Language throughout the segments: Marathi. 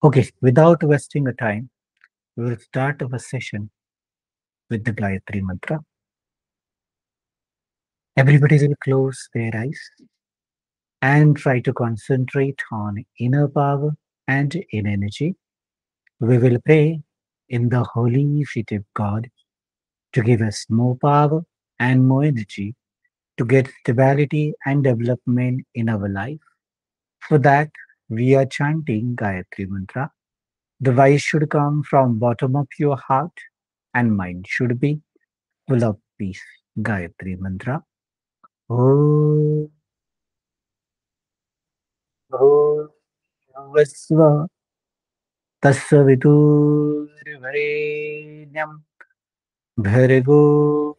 Okay, without wasting a time, we will start our session with the Gayatri Mantra. Everybody will close their eyes and try to concentrate on inner power and in energy. We will pray in the holy feet of God to give us more power and more energy to get stability and development in our life. For that, we are chanting Gayatri Mantra. The voice should come from bottom of your heart and mind should be full of peace. Gayatri Mantra. Om Bhuvasva Tasya Viturvarenyam Bhargo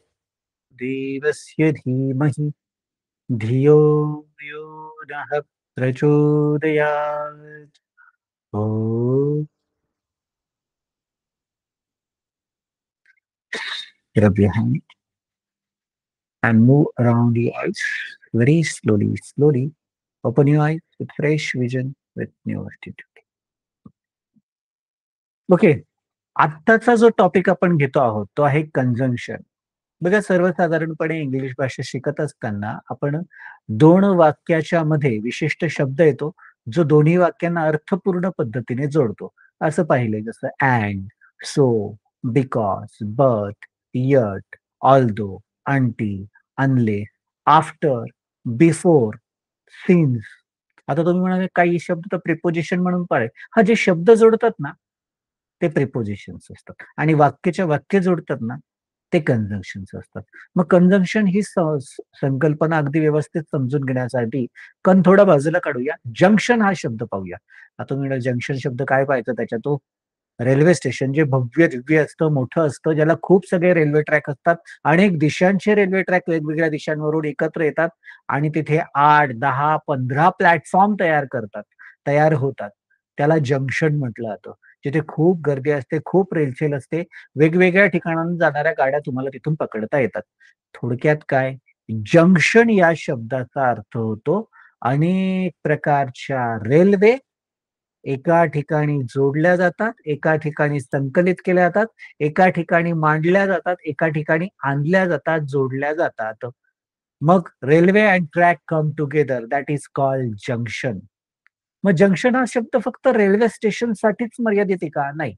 Devasya Dhimahi Dhiyo Yo Nah Prachodayat. Om. Rub your hand and move around your eyes very slowly, slowly. Open your eyes with fresh vision, with new attitude. Okay. आत्ताचा जो टॉपिक आपण घेतो आहोत तो आहे कंजंक्शन. बघा सर्वसाधारणपणे इंग्लिश भाषा शिकत असताना आपण दोन वाक्याच्या मध्ये विशिष्ट शब्द येतो जो दोन्ही वाक्यांना अर्थपूर्ण पद्धतीने जोडतो. असं पाहिलंय जसं and, so, because, but, yet, although, until, unless, after, before, since. आता तुम्ही म्हणाले काही शब्द तर प्रिपोजिशन म्हणून पाहिजे. हा जे शब्द जोडतात ना ते प्रिपोजिशन्स असतात आणि वाक्याच्या वाक्य जोडतात ना ते कंजंक्शन्स असतात. मग कंजंक्शन ही संकल्पना अगदी व्यवस्थित समजून घेण्यासाठी थोडा बाजूला काढूया. जंक्शन हा शब्द पाहूया. आता तुम्ही जंक्शन शब्द काय पाहायचं त्याच्यात तो रेल्वे स्टेशन जे भव्य दिव्य असतं, मोठं असतं, ज्याला खूप सगळे रेल्वे ट्रॅक असतात. अनेक दिशांचे रेल्वे ट्रॅक वेगवेगळ्या दिशांवरून एकत्र येतात आणि तिथे 8, 10, 15 प्लॅटफॉर्म तयार होतात. त्याला जंक्शन म्हटलं जातं. जिथे खूप गर्दी असते, खूप रेलचेल असते. वेगवेगळ्या ठिकाणाहून जाणाऱ्या गाड्या तुम्हाला तिथून पकडता येतात. थोडक्यात काय? जंक्शन या शब्दाचा अर्थ होतो अनेक प्रकारच्या रेल्वे एका ठिकाणी जोडल्या जातात, एका ठिकाणी संकलित केल्या जातात, एका ठिकाणी मांडल्या जातात, एका ठिकाणी आणल्या जातात, जोडल्या जातात. मग railway and track come together that is called junction. मग जंक्शन हा शब्द फक्त रेल्वे स्टेशनसाठीच मर्यादित आहे का? नाही.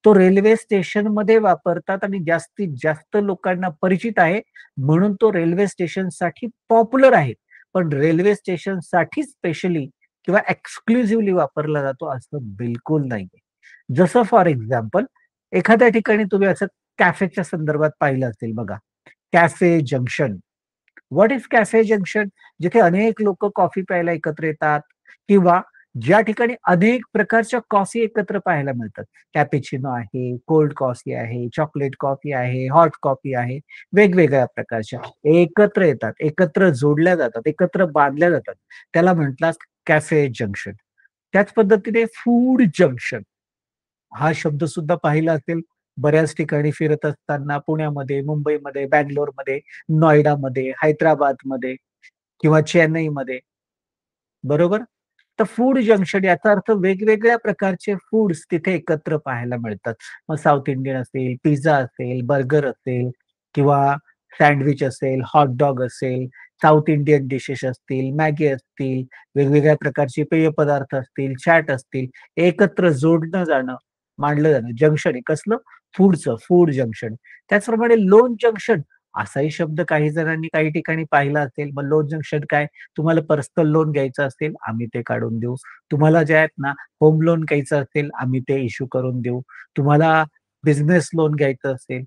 तो रेल्वे स्टेशनमध्ये वापरतात आणि जास्तीत जास्त लोकांना परिचित आहे, म्हणून तो रेल्वे स्टेशनसाठी पॉप्युलर आहे. पण रेल्वे स्टेशनसाठी स्पेशली किंवा एक्सक्लुझिव्हली वापरला जातो असं बिलकुल नाहीये. जसं फॉर एक्झाम्पल एखाद्या ठिकाणी तुम्ही असं कॅफेच्या संदर्भात पाहिलं असेल बघा. Cafe junction. What is cafe junction? जिथे अनेक लोक कॉफी प्यायला एकत्र येतात किंवा ज्या ठिकाणी अनेक प्रकारच्या कॉफी एकत्र पाहायला मिळतात. कॅपेचिनो आहे, कोल्ड कॉफी आहे, चॉकलेट कॉफी आहे, हॉट कॉफी आहे, वेगवेगळ्या प्रकारच्या एकत्र येतात, एकत्र जोडल्या जातात, एकत्र बांधल्या जातात. त्याला म्हटलं कॅफे जंक्शन. त्याच पद्धतीने फूड जंक्शन हा शब्द सुद्धा पाहिला असेल बऱ्याच ठिकाणी फिरत असताना पुण्यामध्ये, मुंबईमध्ये, बंगलोरमध्ये, नोएडामध्ये, हैदराबादमध्ये किंवा चेन्नईमध्ये. बरोबर? तर फूड जंक्शन याचा अर्थ वेगवेगळ्या प्रकारचे फूड्स तिथे एकत्र पाहायला मिळतात. मग साउथ इंडियन असेल, पिझ्झा असेल, बर्गर असेल किंवा सँडविच असेल, हॉट डॉग असेल, साउथ इंडियन डिशेस असतील, मॅगी असतील, वेगवेगळ्या प्रकारचे पेय पदार्थ असतील, चॅट असतील, एकत्र जोडणं जाणं, मांडलं जाणं. जंक्शन आहे कसलं? फूडचं, फूड जंक्शन. त्याचप्रमाणे लोन जंक्शन असाही शब्द काही जणांनी काही ठिकाणी पाहिला असेल. मग लोन जंक्शन काय? तुम्हाला पर्सनल लोन घ्यायचं असेल, आम्ही ते काढून देऊ. तुम्हाला जे आहेत ना, होम लोन घ्यायचं असेल, आम्ही ते इश्यू करून देऊ. तुम्हाला बिझनेस लोन घ्यायचं असेल,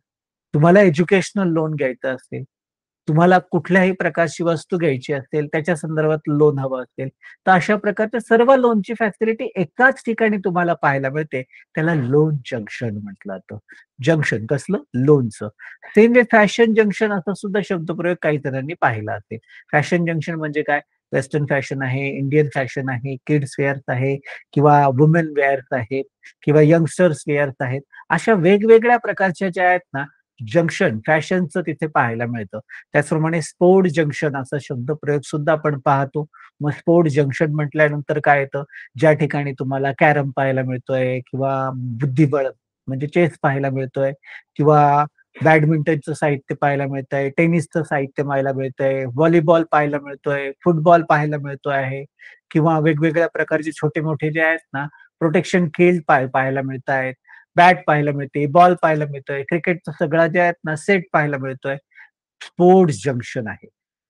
तुम्हाला एज्युकेशनल लोन घ्यायचं असेल, तुम्हाला कुठल्याही प्रकारची वस्तू घ्यायची असेल, त्याच्या संदर्भात लोन हवं असेल, तर अशा प्रकारच्या सर्व लोनची फॅसिलिटी एकाच ठिकाणी तुम्हाला पाहायला मिळते. त्याला लोन जंक्शन म्हटलं जातं. जंक्शन कसलं? लोनचं. सेम वे फॅशन जंक्शन असा सुद्धा शब्दप्रयोग काही जणांनी पाहिला असेल. फॅशन जंक्शन म्हणजे काय? वेस्टर्न फॅशन आहे, इंडियन फॅशन आहे, किड्स वेअर्स आहे किंवा वुमेन वेअर्स आहेत किंवा यंगस्टर्स वेअर्स आहेत. अशा वेगवेगळ्या प्रकारच्या ज्या आहेत ना, जंक्शन फॅशनचं तिथे पाहायला मिळतं. त्याचप्रमाणे स्पोर्ट जंक्शन असा शब्दप्रयोग सुद्धा आपण पाहतो. मग स्पोर्ट्स जंक्शन म्हटल्यानंतर काय येतं, ज्या ठिकाणी तुम्हाला कॅरम पाहायला मिळतोय किंवा बुद्धिबळ म्हणजे चेस पाहायला मिळतोय किंवा बॅडमिंटनचं साहित्य पाहायला मिळतंय, टेनिसचं साहित्य पाहायला मिळतंय, व्हॉलीबॉल पाहायला मिळतोय, फुटबॉल पाहायला मिळतो आहे किंवा वेगवेगळ्या प्रकारचे छोटे-मोठे जे आहेत ना, प्रोटेक्शन खेळ पाहायला मिळतायत. बॅट पाहायला मिळते, बॉल पाहायला मिळतोय, क्रिकेटचा सगळा जे आहेत ना सेट पाहायला मिळतोय. स्पोर्ट्स जंक्शन आहे.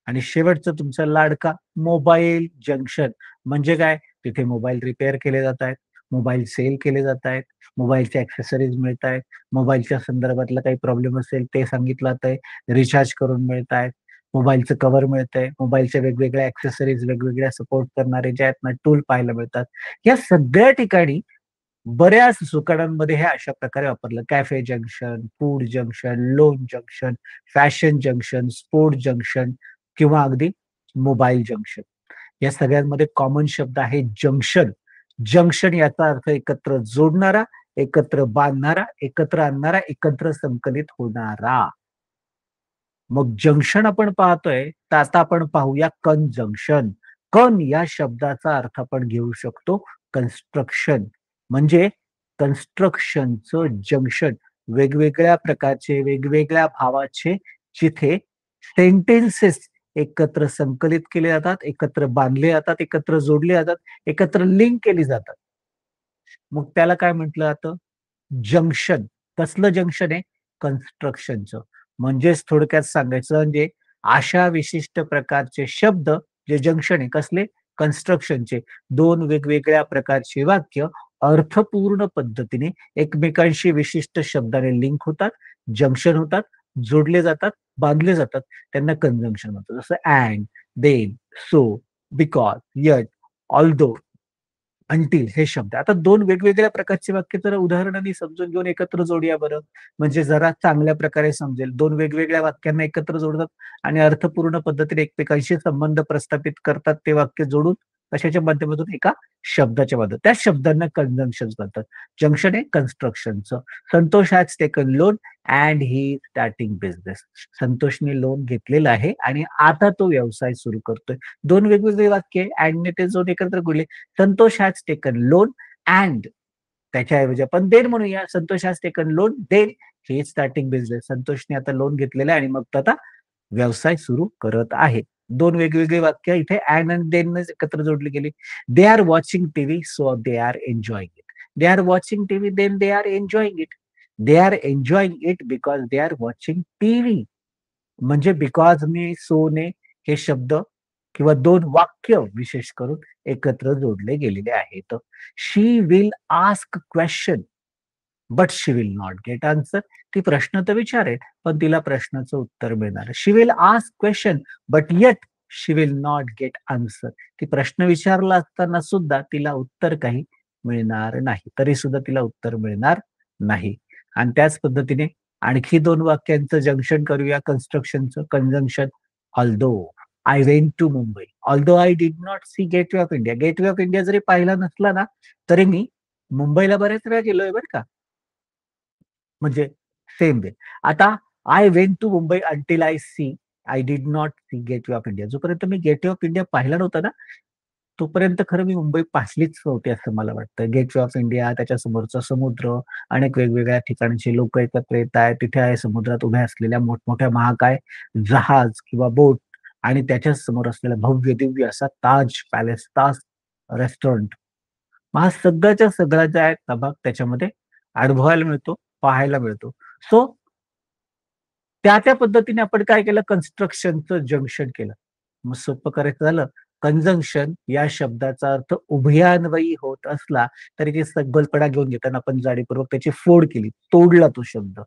आणि शेवटचं तुमचा लाडका मोबाईल जंक्शन म्हणजे काय? तिथे मोबाईल रिपेअर केले जातायत, मोबाईल सेल केले जातायत, मोबाईलचे एक्सेसरीज मिळतायत, मोबाईलच्या संदर्भातला काही प्रॉब्लेम असेल ते सांगितलं जातंय, रिचार्ज करून मिळतायत, मोबाईलचं कव्हर मिळतंय, मोबाईलच्या वेगवेगळ्या एक्सेसरीज, वेगवेगळ्या सपोर्ट करणारे जे आहेत ना टूल पाहायला मिळतात. या सगळ्या ठिकाणी बऱ्याच दुकानांमध्ये हे अशा प्रकारे वापरलं. Cafe junction, food junction, loan junction, fashion junction, sport junction किंवा अगदी मोबाईल जंक्शन. या सगळ्यांमध्ये कॉमन शब्द आहे जंक्शन. जंक्शन याचा अर्थ एकत्र जोडणारा, एकत्र बांधणारा, एकत्र आणणारा, एकत्र संकलित होणारा. मग जंक्शन आपण पाहतोय, तर आता आपण पाहूया कंजंक्शन. कन या शब्दाचा अर्थ आपण घेऊ शकतो कन्स्ट्रक्शन. म्हणजे कन्स्ट्रक्शनचं जंक्शन. वेगवेगळ्या प्रकारचे, वेगवेगळ्या भावाचे जिथे सेंटेन्सेस एकत्र संकलित केले जातात, एकत्र बांधले जातात, एकत्र जोडले जातात, एकत्र लिंक केली जातात. मग त्याला काय म्हटलं जातं? जंक्शन. कसलं जंक्शन आहे? कन्स्ट्रक्शनचं. म्हणजेच थोडक्यात सांगायचं म्हणजे अशा विशिष्ट प्रकारचे शब्द जे जंक्शन आहे कसले? कन्स्ट्रक्शनचे. 2 वेगवेगळ्या प्रकारचे वाक्य अर्थपूर्ण पद्धतीने एकमेकांशी विशिष्ट शब्दाने लिंक होतात, जंक्शन होतात, जोडले जातात, बांधले जातात. त्यांना कंजंक्शन म्हणतात. जसं and, then, so, because, yet, although until हे शब्द. आता 2 वेगवेगळ्या प्रकारचे वाक्य जरा उदाहरणाने समजून घेऊन एकत्र जोडूया बरं. म्हणजे जरा चांगल्या प्रकारे समजेल. 2 वेगवेगळ्या वाक्यांना एकत्र जोडतात आणि अर्थपूर्ण पद्धतीने एकमेकांशी संबंध प्रस्थापित करतात ते वाक्य जोडून कशाच्या माध्यमातून? एका शब्दाच्या माध्यमातून. त्या शब्दांना कंजंक्शन्स म्हणतात. जंक्शन आहे कन्स्ट्रक्शनचं. Santosh has taken loan and he starting business. संतोषने लोन घेतलेलं आहे आणि आता तो व्यवसाय सुरू करतोय. 2 वेगवेगळी वाक्य अँडने ते जोड एकत्र जोडले. Santosh has taken loan and त्याच्याऐवजी आपण देन म्हणूया. Santosh has taken loan then he is starting business. संतोषने आता लोन घेतलेलं आहे आणि मग तो आता व्यवसाय सुरू करत आहे. 2 वेगवेगळी वाक्य इथे अँड आणि देननेच एकत्र जोडली गेली. They are watching TV so they are enjoying it. They are watching TV then they are enjoying it. They are enjoying it because they are watching TV. म्हणजे बिकॉजने, सोने हे शब्द किंवा 2 वाक्य विशेष करून एकत्र जोडले गेलेले आहेत. She will ask question but she will not get answer. ती प्रश्न तर विचारेल, पण तिला प्रश्नाचं उत्तर मिळणार. She will ask question but yet she will not get answer. ती प्रश्न विचारला असताना सुद्धा तिला उत्तर काही मिळणार नाही. तरी सुद्धा तिला उत्तर मिळणार नाही. आणि त्याच पद्धतीने आणखी 2 वाक्यांचं जंक्शन करूया कन्स्ट्रक्शनचं conjunction. Although I went to Mumbai. Although I did not see gateway of India. Gateway of India जरी पाहिला नसला ना, तरी मी मुंबईला बऱ्याच वेळा गेलोय बरं का. म्हणजे सेम वे. आता I went to Mumbai until I did not see gateway of India. जोपर्यंत मी गेटवे ऑफ इंडिया पाहिला नव्हता ना, तोपर्यंत खरं मी मुंबई पाहिलीच नव्हती असं मला वाटतं. गेटवे ऑफ इंडिया, त्याच्या समोरचा समुद्र, अनेक वेगवेगळ्या ठिकाणचे लोकं एकत्र येत आहेत. तिथे आहे समुद्रात उभ्या असलेल्या मोठमोठ्या महाकाय जहाज किंवा बोट आणि त्याच्याच समोर असलेला भव्य दिव्य असा ताज पॅलेस, ताज रेस्टॉरंट. मग हा सगळ्याच्या सगळा जे आहे ना भाग त्याच्यामध्ये अनुभवायला मिळतो, पाहायला मिळतो. सो त्या पद्धतीने आपण काय केलं कन्स्ट्रक्शनचं जंक्शन केलं. मग सोपं करायचं झालं, कंजंक्शन या शब्दाचा अर्थ उभयान्वयी होत असला तरी ती संकल्पना घेऊन घेताना आपण जाणीवपूर्वक त्याची फोड केली, तोडला तो शब्द.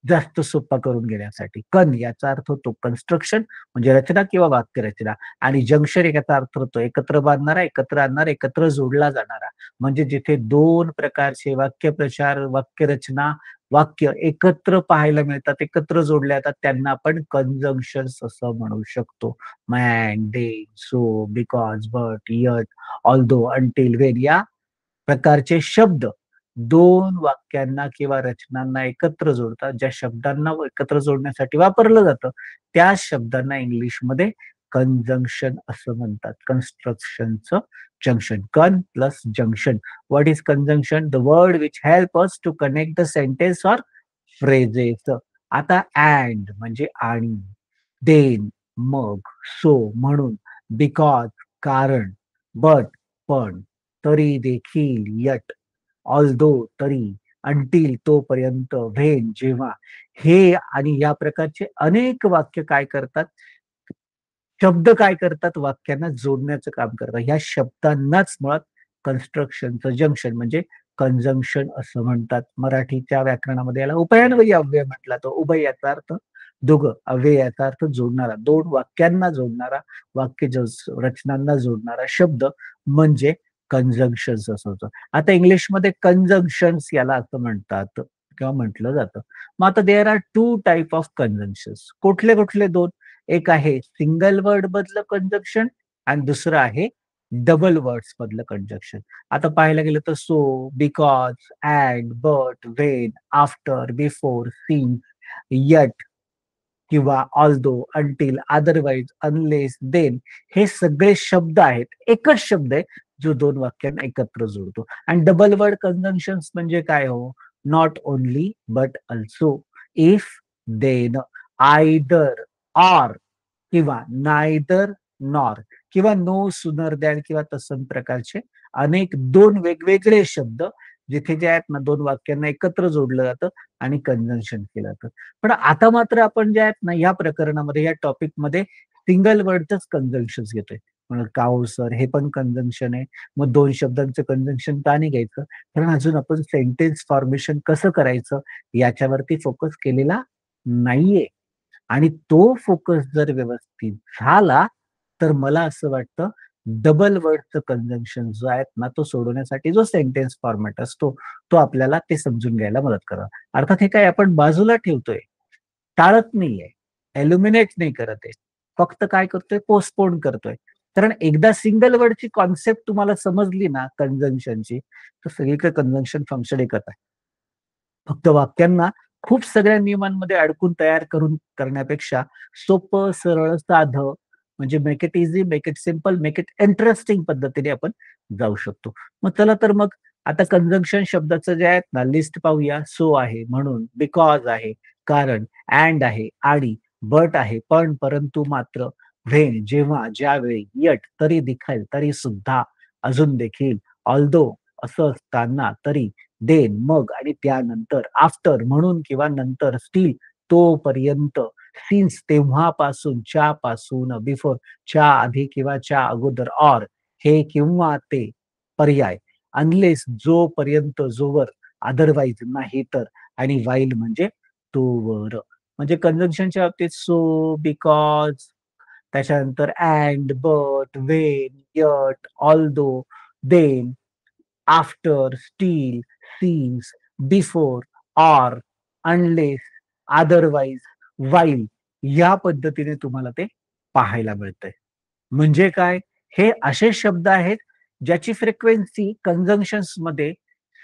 जास्त सोपा करून घेण्यासाठी. कण याचा अर्थ होतो कन्स्ट्रक्शन म्हणजे रचना किंवा वाक्यरचना आणि जंक्शन याचा अर्थ होतो एकत्र बांधणारा, एकत्र आणणारा, एकत्र जोडला जाणारा. म्हणजे जिथे 2 प्रकारचे वाक्यप्रचार, वाक्यरचना, वाक्य एकत्र पाहायला मिळतात, एकत्र जोडल्या जातात त्यांना आपण कंजंक्शन्स असं म्हणू शकतो. Man, they, so, because, but, yet, although, until, when या प्रकारचे शब्द 2 वाक्यांना किंवा रचनांना एकत्र जोडतात. ज्या शब्दांना एकत्र जोडण्यासाठी वापरलं जातं, त्या शब्दांना इंग्लिशमध्ये कंजंक्शन असं म्हणतात. कन्स्ट्रक्शनचं junction. Con plus junction. What is conjunction? The word which help us to connect the sentence or phrases. आता अँड म्हणजे आणि, देन मग, सो म्हणून, बिकॉज कारण, बट पण, तरी देखील, यट, ऑल्दो तरी, अंटील तोपर्यंत, व्हेन जेव्हा, हे आणि या प्रकारचे अनेक वाक्य काय करतात, शब्द काय करतात, वाक्यांना जोडण्याचं काम करतात. ह्या शब्दांनाच मुळात कन्स्ट्रक्शनचं जंक्शन म्हणजे कंजंक्शन असं म्हणतात. मराठीच्या व्याकरणामध्ये याला उभयान्वयी अव्यय म्हटला जातो. उभय याचा अर्थ दोघं, अव्यय याचा अर्थ जोडणारा, दोन वाक्यांना जोडणारा, रचनांना जोडणारा शब्द म्हणजे कंजंक्शन्स असं होतं. आता इंग्लिशमध्ये कंजंक्शन्स याला असं म्हणतात किंवा म्हटलं जातं. मग आता there are two type of conjunctions. कुठले कुठले दोन? एक आहे सिंगल वर्ड मधलं कंजंक्शन आणि दुसरं आहे डबल वर्ड्स मधलं कंजंक्शन. आता पाहायला गेलं तर so, because, and, but, when, after, before, since, yet किंवा although, until, otherwise, unless, then हे सगळे शब्द आहेत. एकच शब्द आहे जो दोन वाक्यांना एकत्र जोडतो. आणि डबल वर्ड कंजंक्शन्स म्हणजे काय हो? Not only but also, if, then, either, or किंवा नायदर, नॉर किंवा नो, सुनर दॅन किंवा तसं प्रकारचे अनेक दोन वेगवेगळे शब्द जिथे जे आहेत ना दोन वाक्यांना एकत्र जोडलं जातं आणि कंजंक्शन केलं जातं. पण आता मात्र आपण जे आहेत ना या प्रकरणामध्ये या टॉपिकमध्ये सिंगल वर्डचंच कंजंक्शन्स घेतोय. म्हणून काऊ सर हे पण कंजंक्शन आहे. मग दोन शब्दांचं कंजंक्शन का नाही घ्यायचं? कारण अजून आपण सेंटेन्स फॉर्मेशन कसं करायचं याच्यावरती फोकस केलेला नाहीये. आणि तो फोकस जर व्यवस्थित झाला, तर मला असं वाटतं डबल वर्डचं कंजंक्शन जो आहेत ना, तो सोडवण्यासाठी जो सेंटेन्स फॉर्मॅट असतो, तो आपल्याला ते समजून घ्यायला मदत करा. अर्थात हे काय आपण बाजूला ठेवतोय, टाळत नाहीये, एल्युमिनेट नाही करत आहे. फक्त काय करतोय, पोस्टपोन करतोय. कारण एकदा सिंगल वर्डची कॉन्सेप्ट तुम्हाला समजली ना कंजंक्शनची, तर सगळीकडे कंजंक्शन फंक्शन एकच आहे. फक्त वाक्यांना खूप सगळ्या नियमांमध्ये अडकून तयार करून करण्यापेक्षा सोपं, सरळ, साधं म्हणजे make it easy, make it simple, make it interesting पद्धतीने आपण जाऊ शकतो. मग चला तर मग आता कंजंक्शन शब्दाचं जे आहेत ना लिस्ट पाहूया. सो आहे, म्हणून, बिकॉज आहे, कारण, अँड आहे, आणि, बट आहे, पण, परंतु, मात्र, व्हेन जेव्हा, ज्यावेळी, यट तरी देखील, तरी सुद्धा, अजून देखील, ऑल्दो असं असताना, तरी, देन मग आणि त्यानंतर, आफ्टर म्हणून किंवा नंतर, स्टील तोपर्यंत, सिन्स तेव्हापासून, च्या पासून, बिफोर च्या आधी किंवा च्या अगोदर, ऑर हे किंवा ते पर्याय, अनलेस जोपर्यंत, जोवर, अदरवाईज नाही तर, आणि वाईल म्हणजे तोवर. म्हणजे कंजंक्शनच्या बाबतीत सो, बिकॉज, त्याच्यानंतर and, but, when, yet, although, then, after, still, since, before, or, unless, otherwise, while या पद्धतीने तुम्हाला ते पाहायला मिळतंय. म्हणजे काय? हे असे शब्द आहेत ज्याची फ्रिक्वेन्सी कंजंक्शन्समध्ये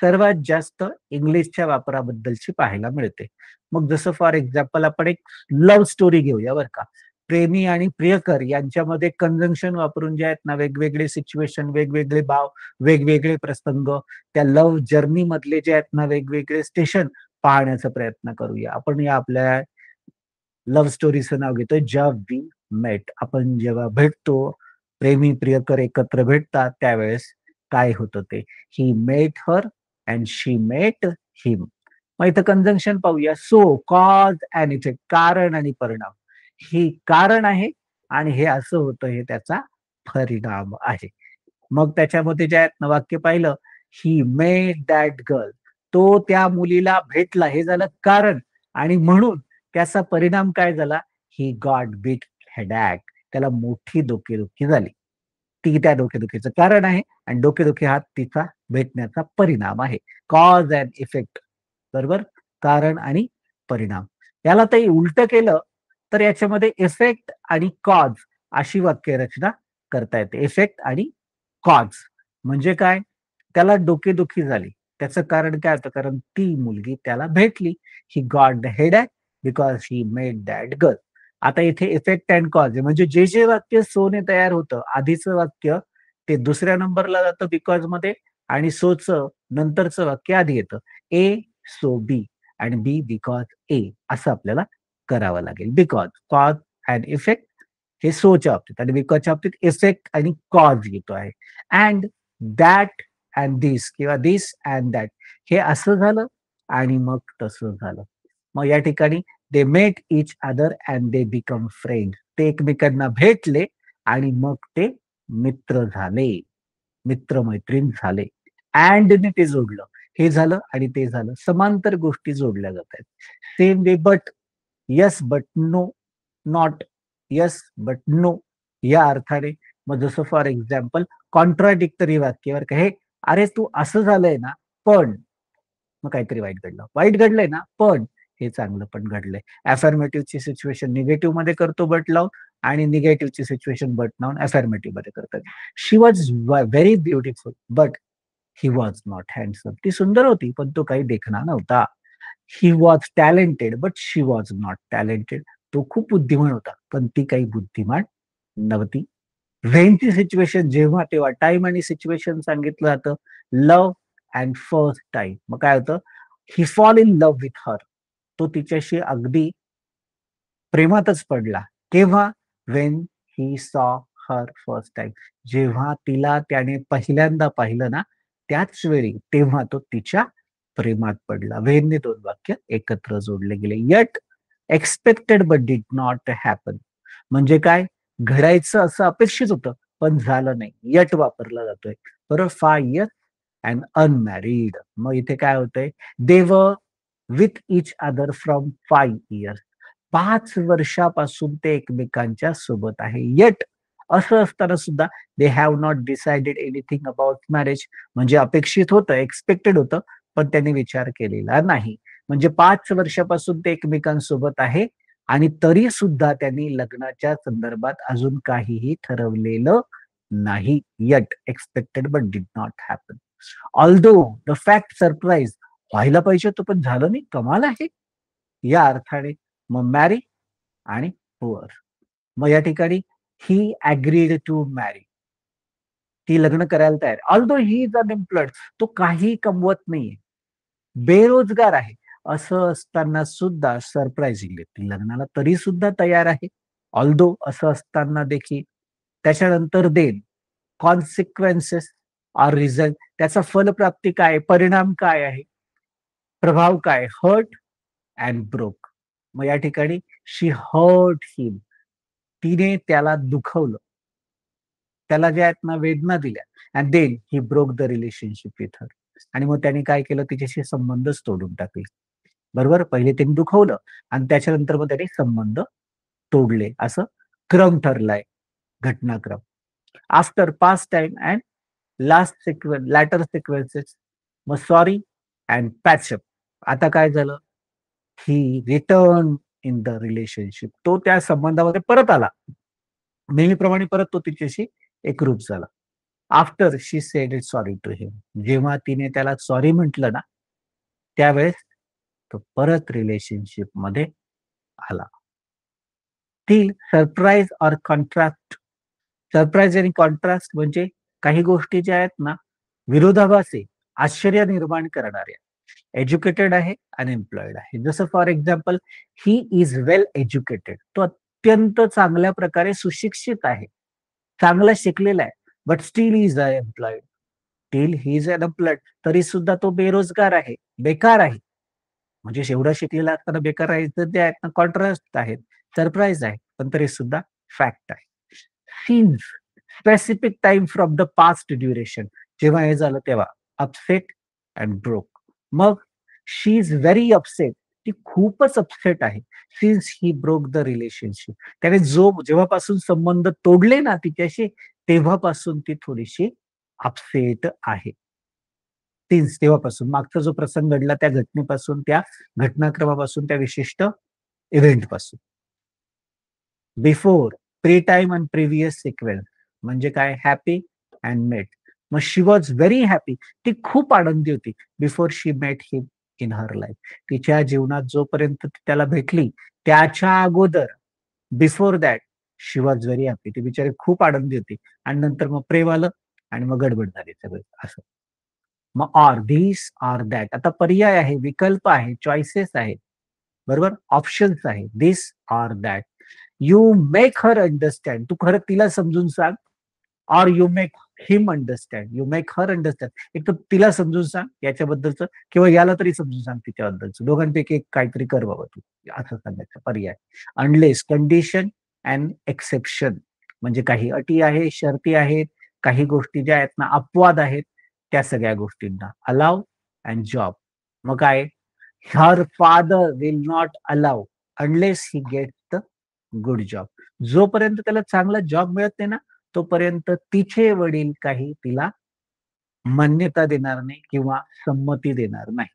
सर्वात जास्त इंग्लिशच्या वापराबद्दलची पाहायला मिळते. मग जसं फॉर एक्झाम्पल आपण एक लव्ह स्टोरी घेऊया बरं का. प्रेमी आणि प्रियकर यांच्यामध्ये कंजंक्शन वापरून जे आहेत ना वेगवेगळे सिच्युएशन, वेगवेगळे भाव, वेगवेगळे प्रसंग, त्या लव्ह जर्नी मधले जे आहेत ना वेगवेगळे स्टेशन पाहण्याचा प्रयत्न करूया. आपण या आपल्या लव्ह स्टोरीचं नाव घेतोय जब वी मेट. आपण जेव्हा भेटतो, प्रेमी प्रियकर एकत्र भेटतात त्यावेळेस काय होतं ते. ही met her and she met हिम. मग इथं कंजंक्शन पाहूया. सो, कॉज अँड इफेक्ट, कारण आणि परिणाम. ही कारण आहे आणि हे असं होतं हे त्याचा परिणाम आहे. मग त्याच्यामध्ये जे आहेत ना वाक्य पाहिलं, ही मेट दॅट गर्ल. तो त्या मुलीला भेटला हे झालं कारण आणि म्हणून त्याचा परिणाम काय झाला? He got big headache. त्याला मोठी डोकेदुखी झाली. ती त्या डोकेदुखीचं कारण आहे आणि डोकेदुखी हा तिचा भेटण्याचा परिणाम आहे. कॉज अँड इफेक्ट बरोबर? कारण आणि परिणाम. याला ते उलटं केलं तर याच्यामध्ये इफेक्ट आणि कॉज अशी वाक्यरचना करता येते. इफेक्ट आणि कॉज म्हणजे काय? त्याला डोकेदुखी झाली. त्याचं कारण काय होतं? कारण ती मुलगी त्याला भेटली. He got the headache because he mate that girl. आता इथे इफेक्ट अँड कॉज आहे, म्हणजे जे जे वाक्य सोने तयार होतं आधीचं वाक्य ते दुसऱ्या नंबरला जातं बिकॉज मध्ये, आणि सोचं नंतरचं वाक्य आधी येतं. ए सो बी आणि बी बिकॉज ए, असं आपल्याला करावं लागेल. बिकॉज, कॉज अँड इफेक्ट हे सोच्या बाबतीत, आणि बिकॉजच्या बाबतीत इफेक्ट आणि कॉज येतो आहे. अँड दॅट अँड दिस किंवा दिस अँड दॅट हे असं झालं आणि मग तसं झालं. मग या ठिकाणी they met each other and they become friend. ते एकमेकांना भेटले आणि मग ते मित्र झाले, मित्र-मैत्रीण झाले. अँडने ते जोडलं. हे झालं आणि ते झालं. समांतर गोष्टी जोडल्या जात आहेत. Same way but, yes but no, not, yes but no या अर्थाने. मग जसं फॉर एक्झाम्पल कॉन्ट्राडिक्टरी वाक्य बरं का हे, "अरे तू असं झालंय ना, पण." मग काहीतरी वाईट घडलं. वाईट घडलंय ना, पण हे चांगलं पण घडलंय. अफर्मेटिव्हची सिच्युएशन निगेटिव्ह मध्ये करतो बट लावून, आणि निगेटिव्हची सिच्युएशन बट लावून अफर्मेटिव्ह मध्ये करतात. She was very beautiful but he was not handsome. ती सुंदर होती, पण तो काही देखणा नव्हता. He was talented but she was not talented. तो खूप बुद्धिमान होता, पण ती काही बुद्धिमान नव्हती. व्हेनची सिच्युएशन जेव्हा तेव्हा, टाइम आणि सिच्युएशन सांगितलं जातं. Love and first time. मग काय होतं? He fall in love with her. तो तिच्याशी अगदी प्रेमातच पडला. केव्हा? When he saw her first time. जेव्हा तिला त्याने पहिल्यांदा पाहिलं ना, त्याच वेळी तेव्हा तो तिच्या प्रेमात पडला. व्हेनने 2 वाक्य एकत्र जोडले गेले. Eight expected but did not happen. म्हणजे काय? घडायचं असं अपेक्षित होतं, पण झालं नाही. येट वापरला जातोय. बरोबर? 5 इयर्स अँड अनमॅरिड. मग इथे काय होतंय? दे वर with each other from 5 years. 5 वर्षापासून ते एकमेकांच्या सोबत आहे. येट असं असताना सुद्धा they have not decided anything about marriage. म्हणजे अपेक्षित होतं, एक्स्पेक्टेड होतं, पण त्यांनी विचार केलेला नाही. म्हणजे 5 वर्षापासून ते एकमेकांसोबत आहे आणि तरी सुद्धा त्यांनी लग्नाच्या संदर्भात अजून काहीही ठरवलेलं नाही. Eight expected but did not happen. Although the fact surprise. व्हायला पाहिजे होतं, पण झालं नाही. कमाल आहे. या अर्थाने मग मॅरी आणि पुअर. मग या ठिकाणी ही अग्रीड टू मॅरी. ती लग्न करायला तयार. Although he is unemployed. तो काही कमवत नाहीये. बेरोजगार आहे. असं असताना सुद्धा सरप्राइझिंगली ती लग्नाला तरी सुद्धा तयार आहे. ऑल्दो असं असताना देखील. त्याच्यानंतर देन कॉन्सिक्वेन्सेस ऑर रिझल्ट. त्याचा फलप्राप्ती काय? परिणाम काय आहे? प्रभाव काय? Hurt and broke. मग या ठिकाणी शी हर्ट हिम. तिने त्याला दुखवलं. त्याला ज्या आहेत ना वेदना दिल्या, and then he broke the relationship with her. आणि मग त्याने काय केलं? तिच्याशी संबंधच तोडून टाकले. बरोबर? पहिले त्यांनी दुखवलं आणि त्याच्यानंतर मग त्याने संबंध तोडले. असं क्रम ठरलाय, घटनाक्रम. After past time and last sequence, later sequences. मग सॉरी अँड पॅचअप. आता काय झालं? He return in the relationship. तो त्या संबंधामध्ये परत आला. नेहमीप्रमाणे परत तो तिच्याशी एकरूप झाला. After she said it sorry to him. जेव्हा तिने त्याला सॉरी म्हटलं ना, त्यावेळेस तो परत रिलेशनशिप मध्ये आला. Steel surprise or contrast. Surprise आणि कॉन्ट्रास्ट म्हणजे काही गोष्टी ज्या आहेत ना, विरोधाभास आहे, आश्चर्य निर्माण करणाऱ्या. एज्युकेटेड आहे, अनएम्प्लॉयड आहे. जसं for example, he is well educated. तो अत्यंत चांगल्या प्रकारे सुशिक्षित आहे, चांगला शिकलेला आहे. But still is unemployed. Steel he is unemployed. तरी सुद्धा तो बेरोजगार आहे, बेकार आहे. म्हणजे एवढा शिकलेला असताना बेकार राहायचं ते आहेत ना, कॉन्ट्रास्ट आहेत, सरप्राईज आहे, पण तरी सुद्धा फॅक्ट आहे. Scenes specific time from the past duration. जेव्हा हे झालं तेव्हा अपसेट अँड ब्रोक. मग शी इज व्हेरी अपसेट. ती खूपच अपसेट आहे. Since he broke the relationship. त्याने जेव्हापासून संबंध तोडले ना तिच्याशी, तेव्हापासून ती थोडीशी अपसेट आहे. सिन्स तेव्हापासून मागचा जो प्रसंग घडला त्या घटनेपासून, त्या घटनाक्रमापासून, त्या विशिष्ट इव्हेंट पासून. Before, pre time and previous sequence. म्हणजे काय? Happy and met. मग शी वॉज व्हेरी हॅपी. ती खूप आनंदी होती. Before she met him in her life. तिच्या जीवनात जोपर्यंत ती त्याला भेटली, त्याच्या अगोदर before that she was very happy. ती बिचारी खूप आनंदी होती आणि नंतर मग प्रेम आलं आणि मग गडबड झाली सगळं असं. मग ऑर, धिस ऑर दॅट. आता पर्याय आहे, विकल्प आहे, चॉईसेस आहेत. बरोबर? ऑप्शन्स आहेत. This or that. You make her understand. तू खरं तिला समजून सांग. Or you make him understand. You make her understand. एक तर तिला समजून सांग याच्याबद्दलचं किंवा याला तरी समजून सांग तिच्याबद्दलचं. दोघांपैकी एक काहीतरी कर बाबा तू. असं सांगायचं पर्याय. Unless condition and exception. म्हणजे काही अटी आहे, शर्ती आहेत, काही गोष्टी ज्या आहेत ना अपवाद आहेत, त्या सगळ्या गोष्टींना. Allow and job. मग काय? Her father will not allow unless he gets the good job. जोपर्यंत त्याला चांगला जॉब मिळत नाही ना, तोपर्यंत तिचे वडील काही तिला मान्यता देणार नाही किंवा संमती देणार नाही.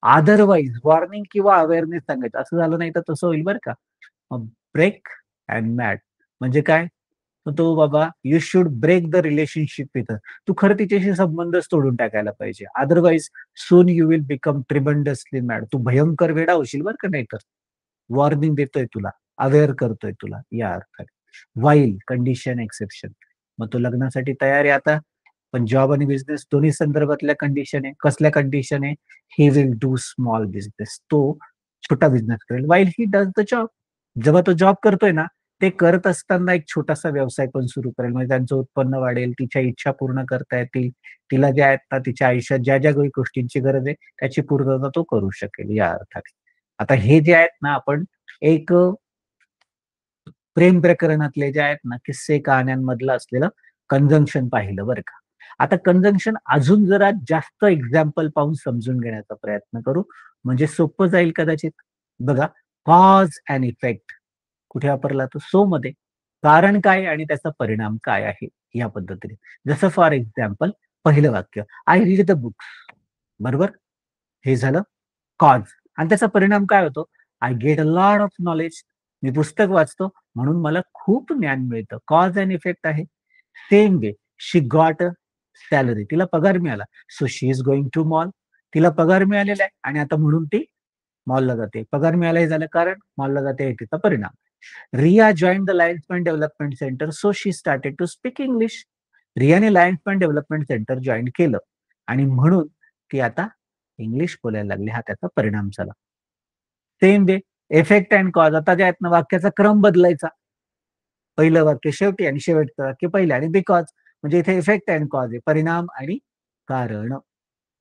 अदरवाईज वॉर्निंग किंवा अवेअरनेस सांगायचं. असं झालं नाही तर तसं होईल बरं का. ब्रेक अँड मॅट म्हणजे काय? तर तो बाबा you should break the relationship with. तू खरं तिच्याशी संबंधच तोडून टाकायला पाहिजे. Otherwise soon you will become tremendously mad. तू भयंकर वेडा होशील बरं का नाहीतर. वॉर्निंग देतोय तुला, अवेअर करतोय तुला या अर्थाने. While condition exception. मग तो लग्नासाठी तयार आहे आता, पण जॉब आणि बिझनेस दोन्ही संदर्भातल्या कंडिशन आहे. कसल्या कंडिशन आहे? He will do small business. तो छोटा बिझनेस करेल while he does the job. जेव्हा तो जॉब करतोय ना, ते करत असताना एक छोटासा व्यवसाय पण सुरू करेल. म्हणजे त्यांचं उत्पन्न वाढेल, तिच्या इच्छा पूर्ण करता येतील. तिला ज्या आहेत ना तिच्या आयुष्यात ज्या ज्या काही गोष्टींची गरज आहे त्याची पूर्तता तो करू शकेल या अर्थाने. आता हे जे आहेत ना आपण एक प्रेम प्रकरणातले जे आहेत ना किस्से कहाण्यांमधलं असलेलं कंजंक्शन पाहिलं बरं का. आता कंजंक्शन अजून जरा जास्त एक्झाम्पल पाहून समजून घेण्याचा प्रयत्न करू, म्हणजे सोपं जाईल कदाचित. बघा, कॉज अँड इफेक्ट कुठे वापरला तो? सो मध्ये. कारण काय आणि त्याचा परिणाम काय आहे या पद्धतीने. जसं फॉर एक्झाम्पल पहिलं वाक्य, आय रीड द बुक्स. बरोबर? हे झालं कॉज. आणि त्याचा परिणाम काय होतो? I get a lot of knowledge. मी पुस्तक वाचतो म्हणून मला खूप ज्ञान मिळतं. कॉज अँड इफेक्ट आहे. Same way she got a salary. तिला पगार मिळाला. So she is going to mall. तिला पगार मिळालेला आहे आणि आता म्हणून ती मॉलला जाते. पगार मिळाला हे झालं कारण, मॉलला जाते हे तिचा परिणाम. Riya join the Lions point development Centre so she started to speak English. रियाने Lions point development centre join केलं आणि म्हणून ती आता इंग्लिश बोलायला लागली. हा त्याचा परिणाम झाला. Same way effect and cause. आता जे आहेत ना वाक्याचा क्रम बदलायचा. पहिलं वाक्य शेवटी आणि शेवटचं वाक्य पहिलं आणि बिकॉज म्हणजे इथे इफेक्ट अँड कॉज आहे. परिणाम आणि कारण.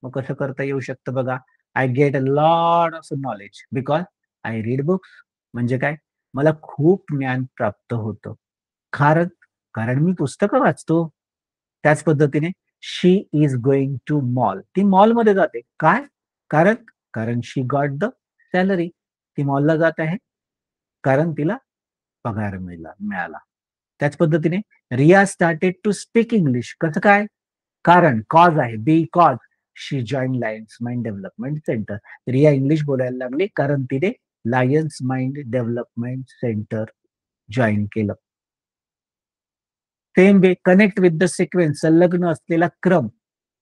मग कसं करता येऊ शकतं बघा. I get a lot of knowledge because I read books. म्हणजे काय? मला खूप ज्ञान प्राप्त होतं. कारण कारण मी पुस्तकं वाचतो. त्याच पद्धतीने शी इज गोइंग टू मॉल. ती मॉलमध्ये जाते. काय? कारण कारण शी गॉट द सॅलरी. ती मॉलला जात आहे कारण तिला पगार मिळाला. त्याच पद्धतीने Riya started to speak English. कसं काय? कारण कॉज आहे. Because she join Lions mind development centre. Riya English बोलायला लागली कारण तिने Lions mind development centre join केलं. Same way connect with the sequence. संलग्न असलेला क्रम.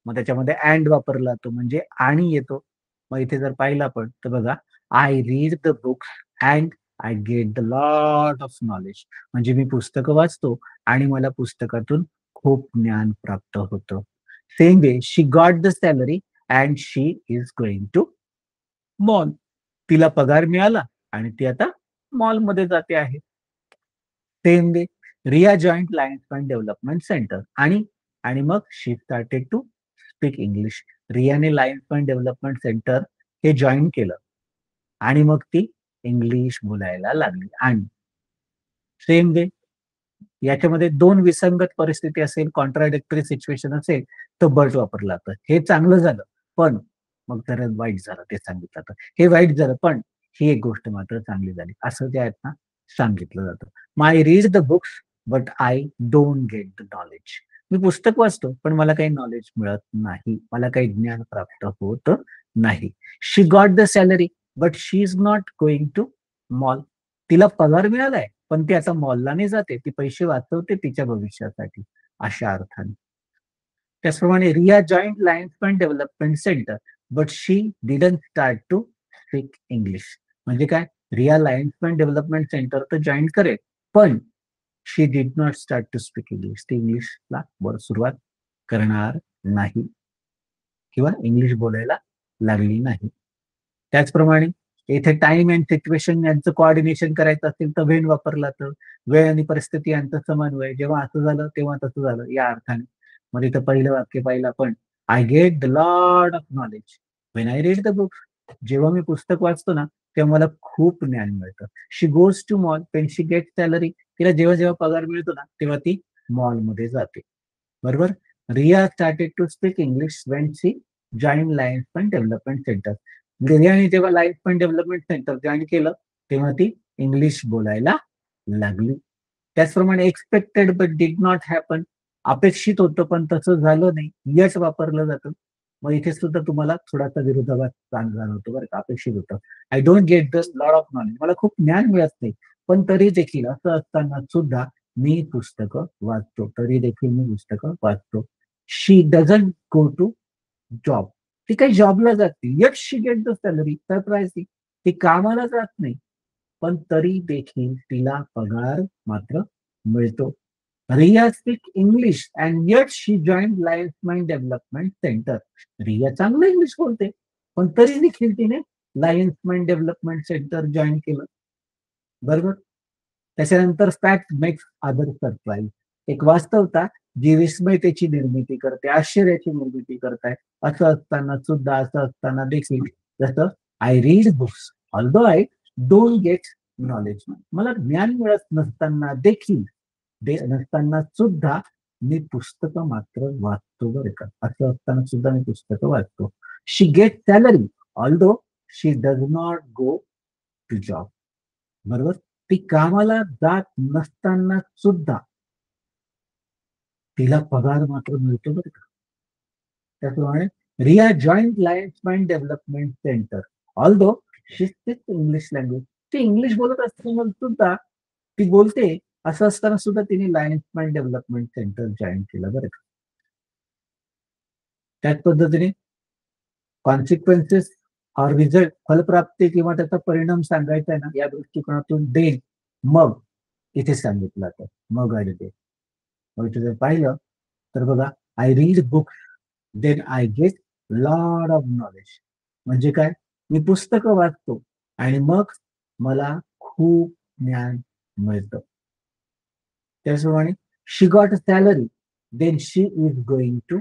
मग त्याच्यामध्ये अँड वापरला जातो म्हणजे आणि येतो. मग इथे जर पाहिलं आपण तर बघा, I read the books and I get the lot of knowledge. म्हणजे मी पुस्तकं वाचतो आणि मला पुस्तकातून खूप ज्ञान प्राप्त होतं. Same way she got the salary and she is going to mall. तिला पगार मिळाला आणि ती आता मॉलमध्ये जाते आहे. Same way Riya joint Lions point development Centre आणि आणि मग she started to speak English. रियाने लायन्स पॉइंट डेव्हलपमेंट सेंटर हे जॉईन केलं आणि मग ती इंग्लिश बोलायला लागली. आणि सेम वे याच्यामध्ये दोन विसंगत परिस्थिती असेल, कॉन्ट्राडिक्टरी सिच्युएशन असेल तर बट वापरलं जातं. हे चांगलं झालं पण मग जरा वाईट झालं ते सांगितलं जातं. हे वाईट झालं पण ही एक गोष्ट मात्र चांगली झाली असं जे आहेत ना सांगितलं जातं. My read the books but I don't get the knowledge. मी पुस्तक वाचतो पण मला काही नॉलेज मिळत नाही. मला काही ज्ञान प्राप्त होत नाही. She got the salary but she is not going to mall. तिला पगार मिळालाय पण ती आता मॉलला नाही जाते. ती पैसे वाचवते तिच्या भविष्यासाठी अशा अर्थाने. त्याचप्रमाणे Riya joint Lions point development Centre but she didn't start to speak English. म्हणजे काय? रिया लायन्समॅन डेव्हलपमेंट सेंटर तर जॉईन करेल, पण she did not start to speak English. ती इंग्लिशला सुरुवात करणार नाही किंवा इंग्लिश बोलायला लागली नाही. त्याचप्रमाणे इथे टाइम अँड सिच्युएशन यांचं कोऑर्डिनेशन करायचं असेल तर वेन वापरला तर वेळ आणि परिस्थिती यांचा समन्वय. जेव्हा असं झालं तेव्हा तसं झालं या अर्थाने. मग इथं पहिलं वाक्य पाहिलं आपण, I get the lot of knowledge when I read the book. जेव्हा मी पुस्तक वाचतो ना तेव्हा मला खूप ज्ञान मिळतं. She goes to mall when she get salary. तिला जेव्हा जेव्हा पगार मिळतो ना तेव्हा ती मॉलमध्ये जाते. बरोबर. Riya started to speak English when she join Lions development Centre. रियाने जेव्हा लायन्स डेव्हलपमेंट सेंटर जॉईन केलं तेव्हा ती इंग्लिश बोलायला लागली. त्याचप्रमाणे expected but did not happen. अपेक्षित होतं पण तसं झालं नाही, यट वापरलं जातं. मग इथे सुद्धा तुम्हाला थोडासा विरोधाभास जाणवतो बरं का. अपेक्षित होतं, I don't get this lot of knowledge. मला खूप ज्ञान मिळत नाही, पण तरी देखील असं असताना सुद्धा मी पुस्तकं वाचतो. तरी देखील मी पुस्तकं वाचतो. शी डझंट गो टू जॉब. ती काही जॉबला जाते, yet she get the salary. Surprising. ती कामाला जात नाही, पण तरी देखील तिला पगार मात्र मिळतो. Riya speak English and yet she join Lions development centre. Riya चांगलं इंग्लिश बोलते, पण तरी देखील तिने लायन्स डेव्हलपमेंट सेंटर जॉईन केलं. बरोबर. त्याच्यानंतर फॅक्ट मेक्स अदर सरप्राईज. एक वास्तवता जी विस्मयतेची निर्मिती करते, आश्चर्याची निर्मिती करताय. असं असताना सुद्धा, असं असताना देखील, जसं I read books although I don't get knowledge. मला ज्ञान मिळत नसताना देखील, नसताना सुद्धा मी पुस्तकं मात्र वाचतो बरं का. असं असताना सुद्धा मी पुस्तकं वाचतो. She get salary although she does not go to job. बरोबर. ती कामाला जात नसताना सुद्धा तिला पगार मात्र मिळतो बरं का. त्याप्रमाणे Riya join Lions development Centre although she speaks English language. ती इंग्लिश बोलत असताना सुद्धा ती बोलते. असं असताना सुद्धा तिने लायन्स डेव्हलपमेंट सेंटर जॉईन केलं बरं का. त्याच पद्धतीने कॉन्सिक्वेन्सेस ऑर रिझल्ट, फलप्राप्ती किंवा त्याचा परिणाम सांगायचा आहे ना या दृष्टिकोनातून देन, मग इथे सांगितलं जातं. मग आणि दे. मग इथे जर पाहिलं तर बघा, I read book then I get lot of knowledge. म्हणजे काय, मी पुस्तकं वाचतो आणि मग मला खूप ज्ञान मिळतं. त्याचप्रमाणे she got a salary then she is going to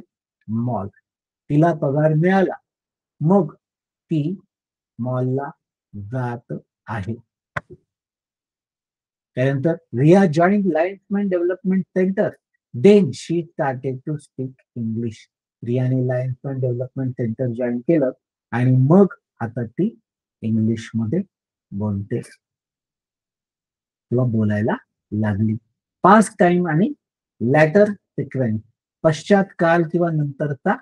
mall. तिला पगार मिळाला, मग ती मॉलला जात आहे. त्यानंतर Riya join Lions development Centre then she started to speak English. रियाने लायन्स डेव्हलपमेंट सेंटर जॉईन केलं आणि मग आता ती इंग्लिशमध्ये बोलते किंवा बोलायला लागली. पास्ट टाइम आणि लॅटर सिक्वेन्स, पश्चात काल किंवा नंतरचा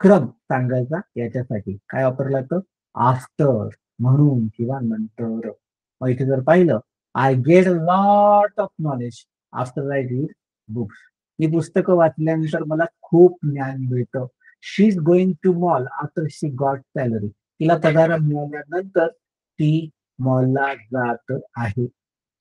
क्रम सांगायचा याच्यासाठी काय वापरला जातं, आफ्टर, म्हणून किंवा नंतर. मग इथे जर पाहिलं, I get a lot of knowledge after I read books. मी पुस्तकं वाचल्यानंतर मला खूप ज्ञान मिळतं. She is going to mall after she got salary. तिला पगार मिळाल्यानंतर ती मॉलला जात आहे.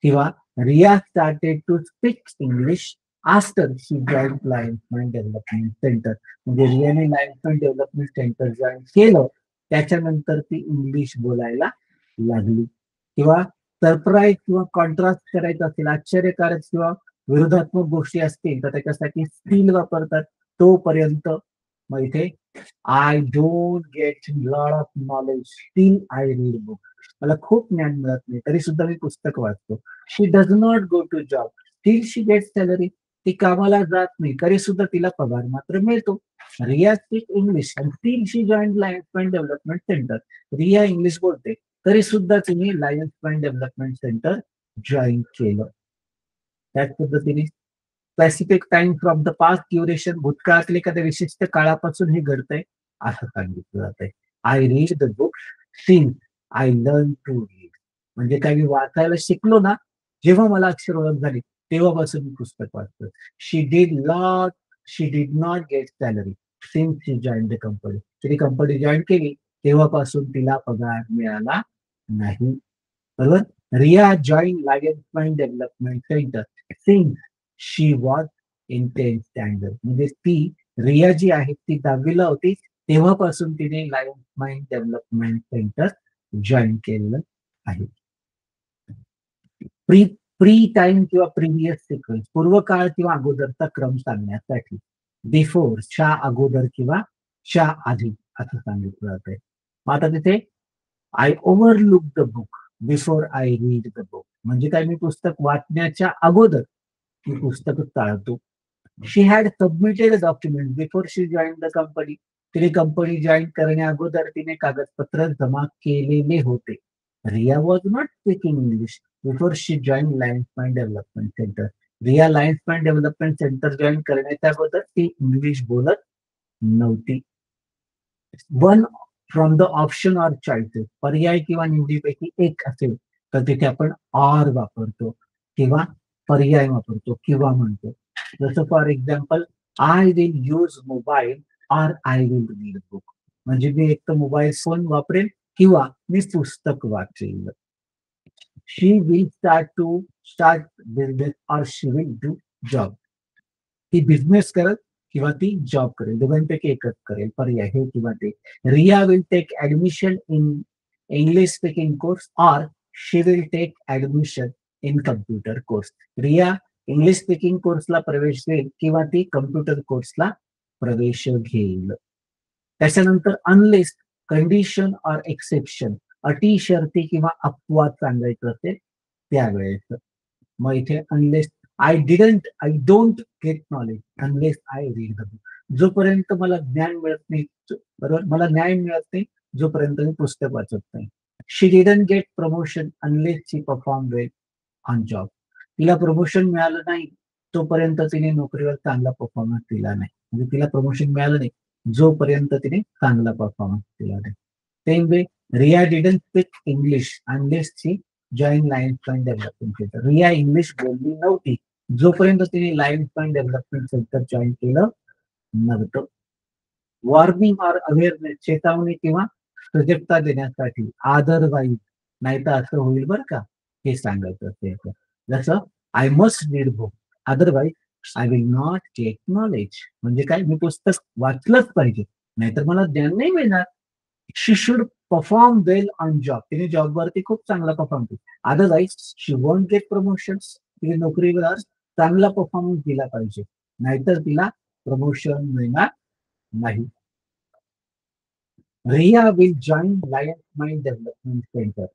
किंवा Riya started to speak English after she join Lions development Centre. म्हणजे रियाने लायन्स डेव्हलपमेंट सेंटर जॉईन केलं, त्याच्यानंतर ती इंग्लिश बोलायला लागली. किंवा सरप्राईज किंवा कॉन्ट्रास्ट करायचं असेल, आश्चर्यकारक किंवा विरोधात्मक गोष्टी असतील तर त्याच्यासाठी स्टील वापरतात. तोपर्यंत मग इथे I don't gate lot of knowledge still I read book. मला खूप ज्ञान मिळत नाही तरी सुद्धा मी पुस्तक वाचतो. She does not go to job still she get salary. ती कामाला जात नाही तरी सुद्धा तिला पगार मात्र मिळतो. Riya speak English and still she join Lions development centre. Riya English बोलते तरी सुद्धा तिने लायन्स डेव्हलपमेंट सेंटर जॉईन केलं. त्याच पद्धतीने specific time from the past duration, भूतकाळातील एखाद्या विशिष्ट काळापासून हे घडतंय असं सांगितलं जातंय. I read the book since I learn to read. म्हणजे काय, मी वाचायला शिकलो ना, जेव्हा मला अक्षर ओळख झाली तेव्हापासून मी पुस्तक वाचतो. She did not get salary since she join the company. तिने कंपनी जॉईन केली तेव्हापासून तिला पगार मिळाला नाही. बरोबर. Riya join Lions mind development centre since she was in 10th standard. म्हणजे ती रिया जी आहे ती 10वीला होती तेव्हापासून तिने Lions mind development centre join केलेलं आहे. प्री प्री टाइम किंवा प्रिव्हियस सिक्वेन्स, पूर्वकाळ किंवा अगोदरचा क्रम सांगण्यासाठी बिफोर च्या अगोदर किंवा च्या आधी असं सांगितलं जातंय. मग आता तिथे I overlook the book before I read the book, म्हणजे काय, मी पुस्तक वाचण्याच्या अगोदर मी पुस्तक टाळतो. She had submitted document before she join the company. तिने कंपनी जॉईन करण्या अगोदर तिने कागदपत्र जमा केलेले होते. Riya was not speaking English before she join Lions mind development centre. Riya Lions mind development centre join करण्याच्या अगोदर ती इंग्लिश बोलत नव्हती. One from the option or choices, पर्याय किंवा निवडीपैकी एक असेल तर तिथे आपण ऑर वापरतो किंवा पर्याय वापरतो किंवा म्हणतो. जसं for example, I will use mobile or I will read book. म्हणजे मी एक तर मोबाईल फोन वापरेल किंवा मी पुस्तक वाचेल. She will start business or she will do job. ती बिझनेस करत किंवा ती जॉब करेल, दोघांपैकी एकच करेल, पर्याय हे किंवा ते. Riya will take admission in English speaking course or she will take admission in computer course. Riya English speaking कोर्सला प्रवेश घेईल किंवा ती कम्प्युटर कोर्सला प्रवेश घेईल. त्याच्यानंतर अनलेस कंडिशन ऑर एक्सेप्शन, अटी शर्ती किंवा अपवाद सांगायचं असेल त्यावेळेस. मग इथे unless I don't get knowledge unless I read the book. जोपर्यंत मला ज्ञान मिळत नाही, बरोबर, मला न्याय मिळत नाही जोपर्यंत मी पुस्तक वाचत नाही. She didn't get promotion unless she perform well on job. तिला प्रमोशन मिळालं नाही तोपर्यंत तिने नोकरीवर चांगला परफॉर्मन्स दिला नाही. म्हणजे तिला प्रमोशन मिळालं नाही जोपर्यंत तिने चांगला परफॉर्मन्स दिला नाही. Same way, Riya didn't speak English unless she join Lions point development centre. Riya English बोलली नव्हती जोपर्यंत तिने Lions point development centre join केलं नव्हतं. वॉर्निंग ऑर अवेअरनेस, चेतावणी किंवा सजगता देण्यासाठी अदरवाईज, नाही तर असं होईल बरं का, हे सांगायचं असेल. जसं I must read book otherwise I will not get knowledge. म्हणजे काय, मी पुस्तक वाचलंच पाहिजे नाहीतर मला ज्ञान नाही मिळणार. She should perform well on job, तिने जॉबवरती खूप चांगला परफॉर्म केला. Otherwise she won't get promotion, तिने नोकरीवर चांगला परफॉर्मन्स दिला पाहिजे नाहीतर तिला प्रमोशन मिळणार नाही. Riya will join Lions mind development centre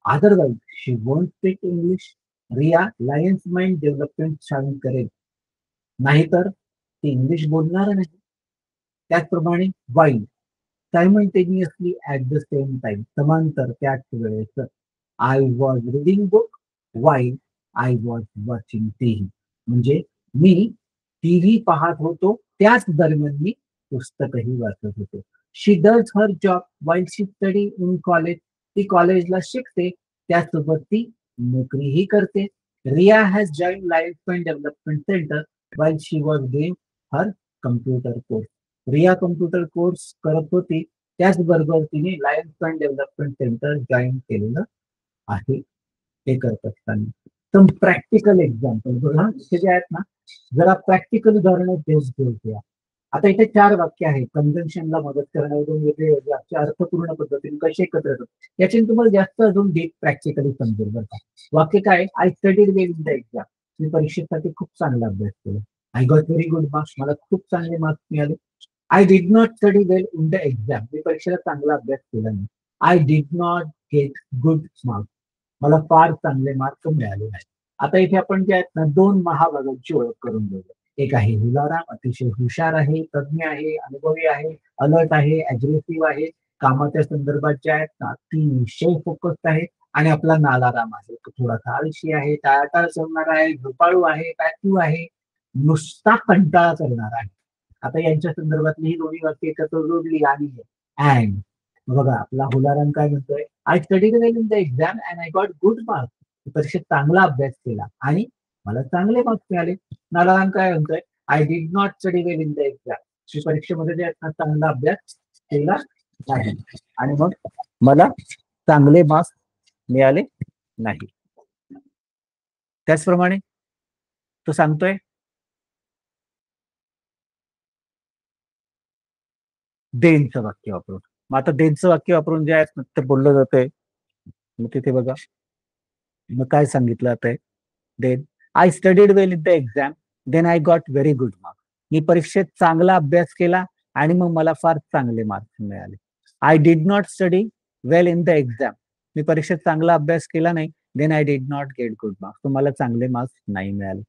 otherwise she won't speak English. Riya Lions mind development join करेल नाहीतर ती इंग्लिश बोलणार नाही. त्याचप्रमाणे while simultaneously at the same time, समांतर त्याच वेळेस. I was reading book while I was watching TV. म्हणजे मी टीव्ही पाहत होतो त्याच दरम्यान मी पुस्तकही वाचत होतो. She does her job while she study in college. ती कॉलेजला शिकते त्यासोबत ती नोकरीही करते. Riya has join life point development centre while she was doing her computer course. Riya computer course करत होती त्याचबरोबर तिने Lions point development centre join केलेलं आहे. हे करत असताना सम प्रॅक्टिकल एक्झाम्पल बघा इथे जे आहेत ना, जरा प्रॅक्टिकल उदाहरणं बेस घेऊया. आता इथे 4 वाक्य आहेत कंजंक्शनला मदत करणारे, 2 वेगळे वाक्य अर्थपूर्ण पद्धतीने कसे एकत्र येतात याच्याने तुम्हाला जास्त अजून डीप प्रॅक्टिकली समजेल बरं का. वाक्य काय, I studied well in the exam. मी परीक्षेसाठी खूप चांगला अभ्यास केला. I got very good marks, मला खूप चांगले मार्क्स मिळाले. I did not study well in the exam. मी परीक्षेला चांगला अभ्यास केला नाही. I did not get good marks. मला फार चांगले मार्क मिळाले नाही. आता इथे आपण जे आहेत ना 2 महाभागांची ओळख करून घेऊया. एक आहे हुलाराम, अतिशय हुशार आहे, तज्ञ आहे, अनुभवी आहे, अलर्ट आहे, अग्रेसिव्ह आहे, कामाच्या संदर्भात जे आहेत ना अतिशय फोकस्ड आहे. आणि आपला नालाराम आहे, तो थोडासा आळशी आहे, टाळाटाळ करणारा आहे, झोपाळू आहे, पॅसिव्ह आहे, नुसता कंटाळा करणारा आहे. आता यांच्या संदर्भातली ही दोन्ही वाक्य एकत्र जोडली आणि अँड बघा आपला हुलाराम काय म्हणतोय, I studied well in the exam and I got good marks. परीक्षेत चांगला अभ्यास केला आणि मला चांगले मार्क्स मिळाले. नालाराम काय म्हणतोय, I did not study well in the exam. परीक्षेमध्ये जे चांगला अभ्यास केला नाही आणि मग मला चांगले मार्क्स मिळाले नाही. त्याचप्रमाणे तो सांगतोय देनचं वाक्य वापरून. मग आता देनचं वाक्य वापरून जे आहे ते बोललं जातंय. मग तिथे बघा, मग काय सांगितलं जातंय? Then I studied well in the exam, then I got very good marks. मी परीक्षेत चांगला अभ्यास केला आणि मग मला फार चांगले मार्क्स मिळाले. I did not study well in the exam. मी परीक्षेत चांगला अभ्यास केला नाही, then I did not get good marks. तर मला चांगले मार्क्स नाही मिळाले.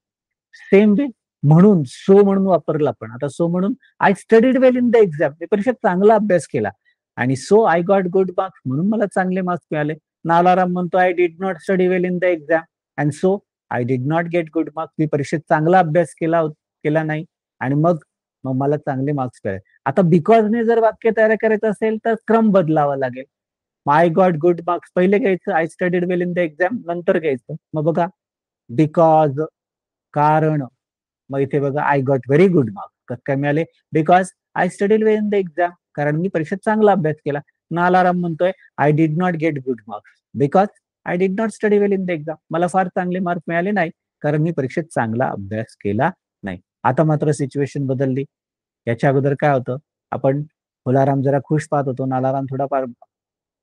सेम वे म्हणून सो म्हणून वापरला आपण. आता सो म्हणून I studied well in the exam. मी परीक्षेत चांगला अभ्यास केला आणि so I got good marks म्हणून मला चांगले मार्क्स मिळाले. नालाराम म्हणतो I did not study well in the exam and so I did not get good marks. मी परीक्षेत चांगला अभ्यास केला नाही आणि मग मग मला चांगले मार्क्स मिळाले. आता बिकॉजने जर वाक्य तयार करायचं असेल तर क्रम बदलावा लागेल. आय गॉट गुड मार्क्स पहिले घ्यायचं, I studied well in the exam नंतर घ्यायचं. मग बघा, बिकॉज कारण, मग इथे बघा I got very good marks. कसं काय मिळाले? Because I studied well in the exam. कारण मी परीक्षेत चांगला अभ्यास केला. नालाराम म्हणतोय I did not get good marks because I did not study well in the exam. मला फार चांगले मार्क मिळाले नाही कारण मी परीक्षेत चांगला अभ्यास केला नाही. आता मात्र सिच्युएशन बदलली. याच्या अगोदर काय होतं? आपण हुलाराम जरा खुश पाहत होतो, नालाराम थोडाफार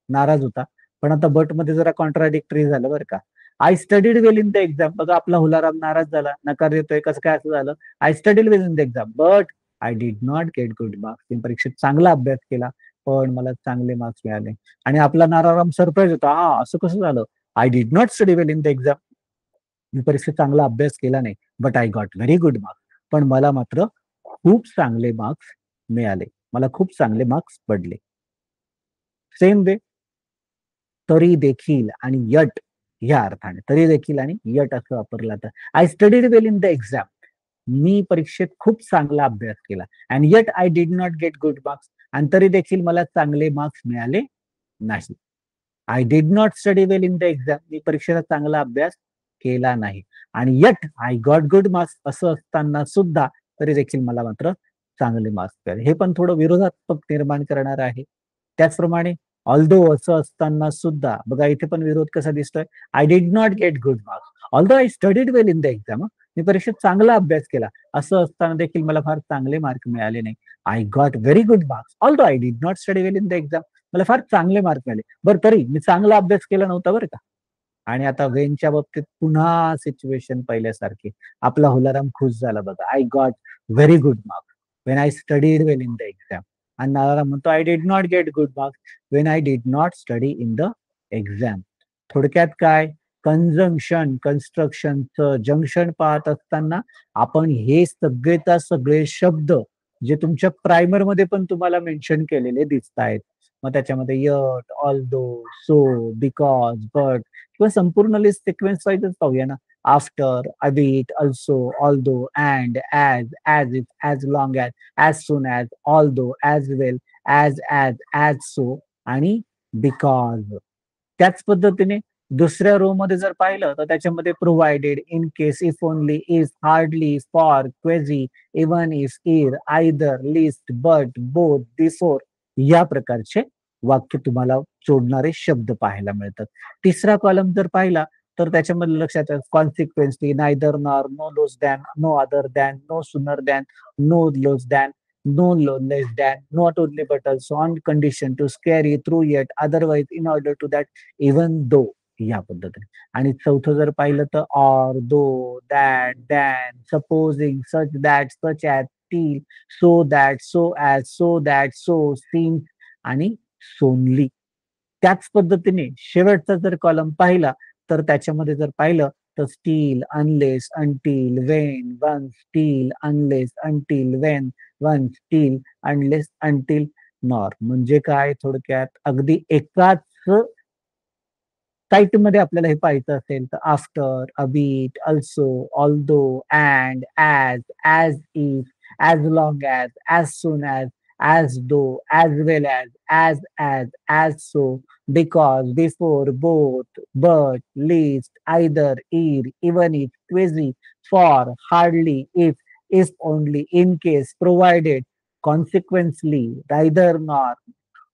नाराज होता. पण आता बट मध्ये जरा कॉन्ट्राडिक्टरी झालं बरं का. I studied well in the exam. बघा आपला हुलाराम नाराज झाला, नकार देतोय. कसं काय असं झालं? I studied well in the exam but I did not get good marks. मी परीक्षेत चांगला अभ्यास केला पण मला चांगले मार्क्स मिळाले. आणि आपला नाराराम सरप्राईज होता, हा असं कसं झालं? I did not study well in the exam. मी परीक्षेत चांगला अभ्यास केला नाही but I got very good marks. पण मला मात्र खूप चांगले मार्क्स मिळाले. मला खूप चांगले मार्क्स पडले. सेम वे तरी देखील आणि यट या अर्थाने तरी देखील आणि यट असं वापरलं जातं. I studied well in the exam. मी परीक्षेत खूप चांगला अभ्यास केला and yet I did not get good marks. आणि तरी देखील मला चांगले मार्क्स मिळाले नाही. I did not study well in the exam. मी परीक्षेचा चांगला अभ्यास केला नाही आणि yet I got good marks असं असताना सुद्धा तरी देखील मला मात्र चांगले मार्क्स मिळाले. हे पण थोडं विरोधात्मक निर्माण करणार आहे. त्याचप्रमाणे ऑल्दो असं असताना सुद्धा बघा इथे पण विरोध कसा दिसतोय? I did not get good marks although I studied well in the exam. मी परीक्षेत चांगला अभ्यास केला असं असताना देखील मला फार चांगले मार्क मिळाले नाही. I got very good marks although I did not study well in the exam. मला फार चांगले मार्क मिळाले बरं तरी मी चांगला अभ्यास केला नव्हता बरं का. आणि आता वेनच्या बाबतीत पुन्हा सिच्युएशन पहिल्यासारखी. आपला हुलाराम खुश झाला बघा. I got very good marks when I studied well in the exam. आणि नालाराम म्हणतो I did not get good marks when I did not study in the exam. थोडक्यात काय? कंजंक्शन कन्स्ट्रक्शनचं जंक्शन पाहत असताना आपण हे सगळेचा सगळे शब्द जे तुमच्या प्रायमर मध्ये पण तुम्हाला मेन्शन केलेले दिसत आहेत. मग त्याच्यामध्ये yet, although, so, because, but किंवा संपूर्ण लिस्ट सिक्वेन्स वाईजच पाहूया ना. After, albeit, also, although, and, as if, as long as soon as, although, as well, as so आणि बिकॉज. त्याच पद्धतीने दुसऱ्या रो मध्ये जर पाहिलं तर त्याच्यामध्ये provided, in case, if only, if, hardly, for, quasi, even if, ere, either, lest, but, both, before या प्रकारचे वाक्य तुम्हाला जोडणारे शब्द पाहायला मिळतात. तिसरा कॉलम जर पाहिला तर त्याच्यामध्ये लक्षात consequently, neither nor, no less than, no other than, no sooner than, no less than, no less than, not only but also, on condition, to scary, through yet, otherwise, in order to that, even though या पद्धतीने. आणि चौथं जर पाहिलं तर or, though, that, than, supposing, such that, such as, till, so that, so as, so that, so, seems आणि सोनली. त्याच पद्धतीने शेवटचा जर कॉलम पाहिला तर त्याच्यामध्ये जर पाहिलं तर steel, unless, until, Wien, one, steel, unless, until, Wien, one, steel, unless, until, nor. म्हणजे काय? थोडक्यात अगदी एकाच टाईट मध्ये आपल्याला हे पाहायचं असेल तर after, albeit, also, although, and, as if, as long as soon as though, as well as so, because, before, both, but, lest, either, ere, even if, quasi, for, hardly, if only, in case, provided, consequently, rather nor,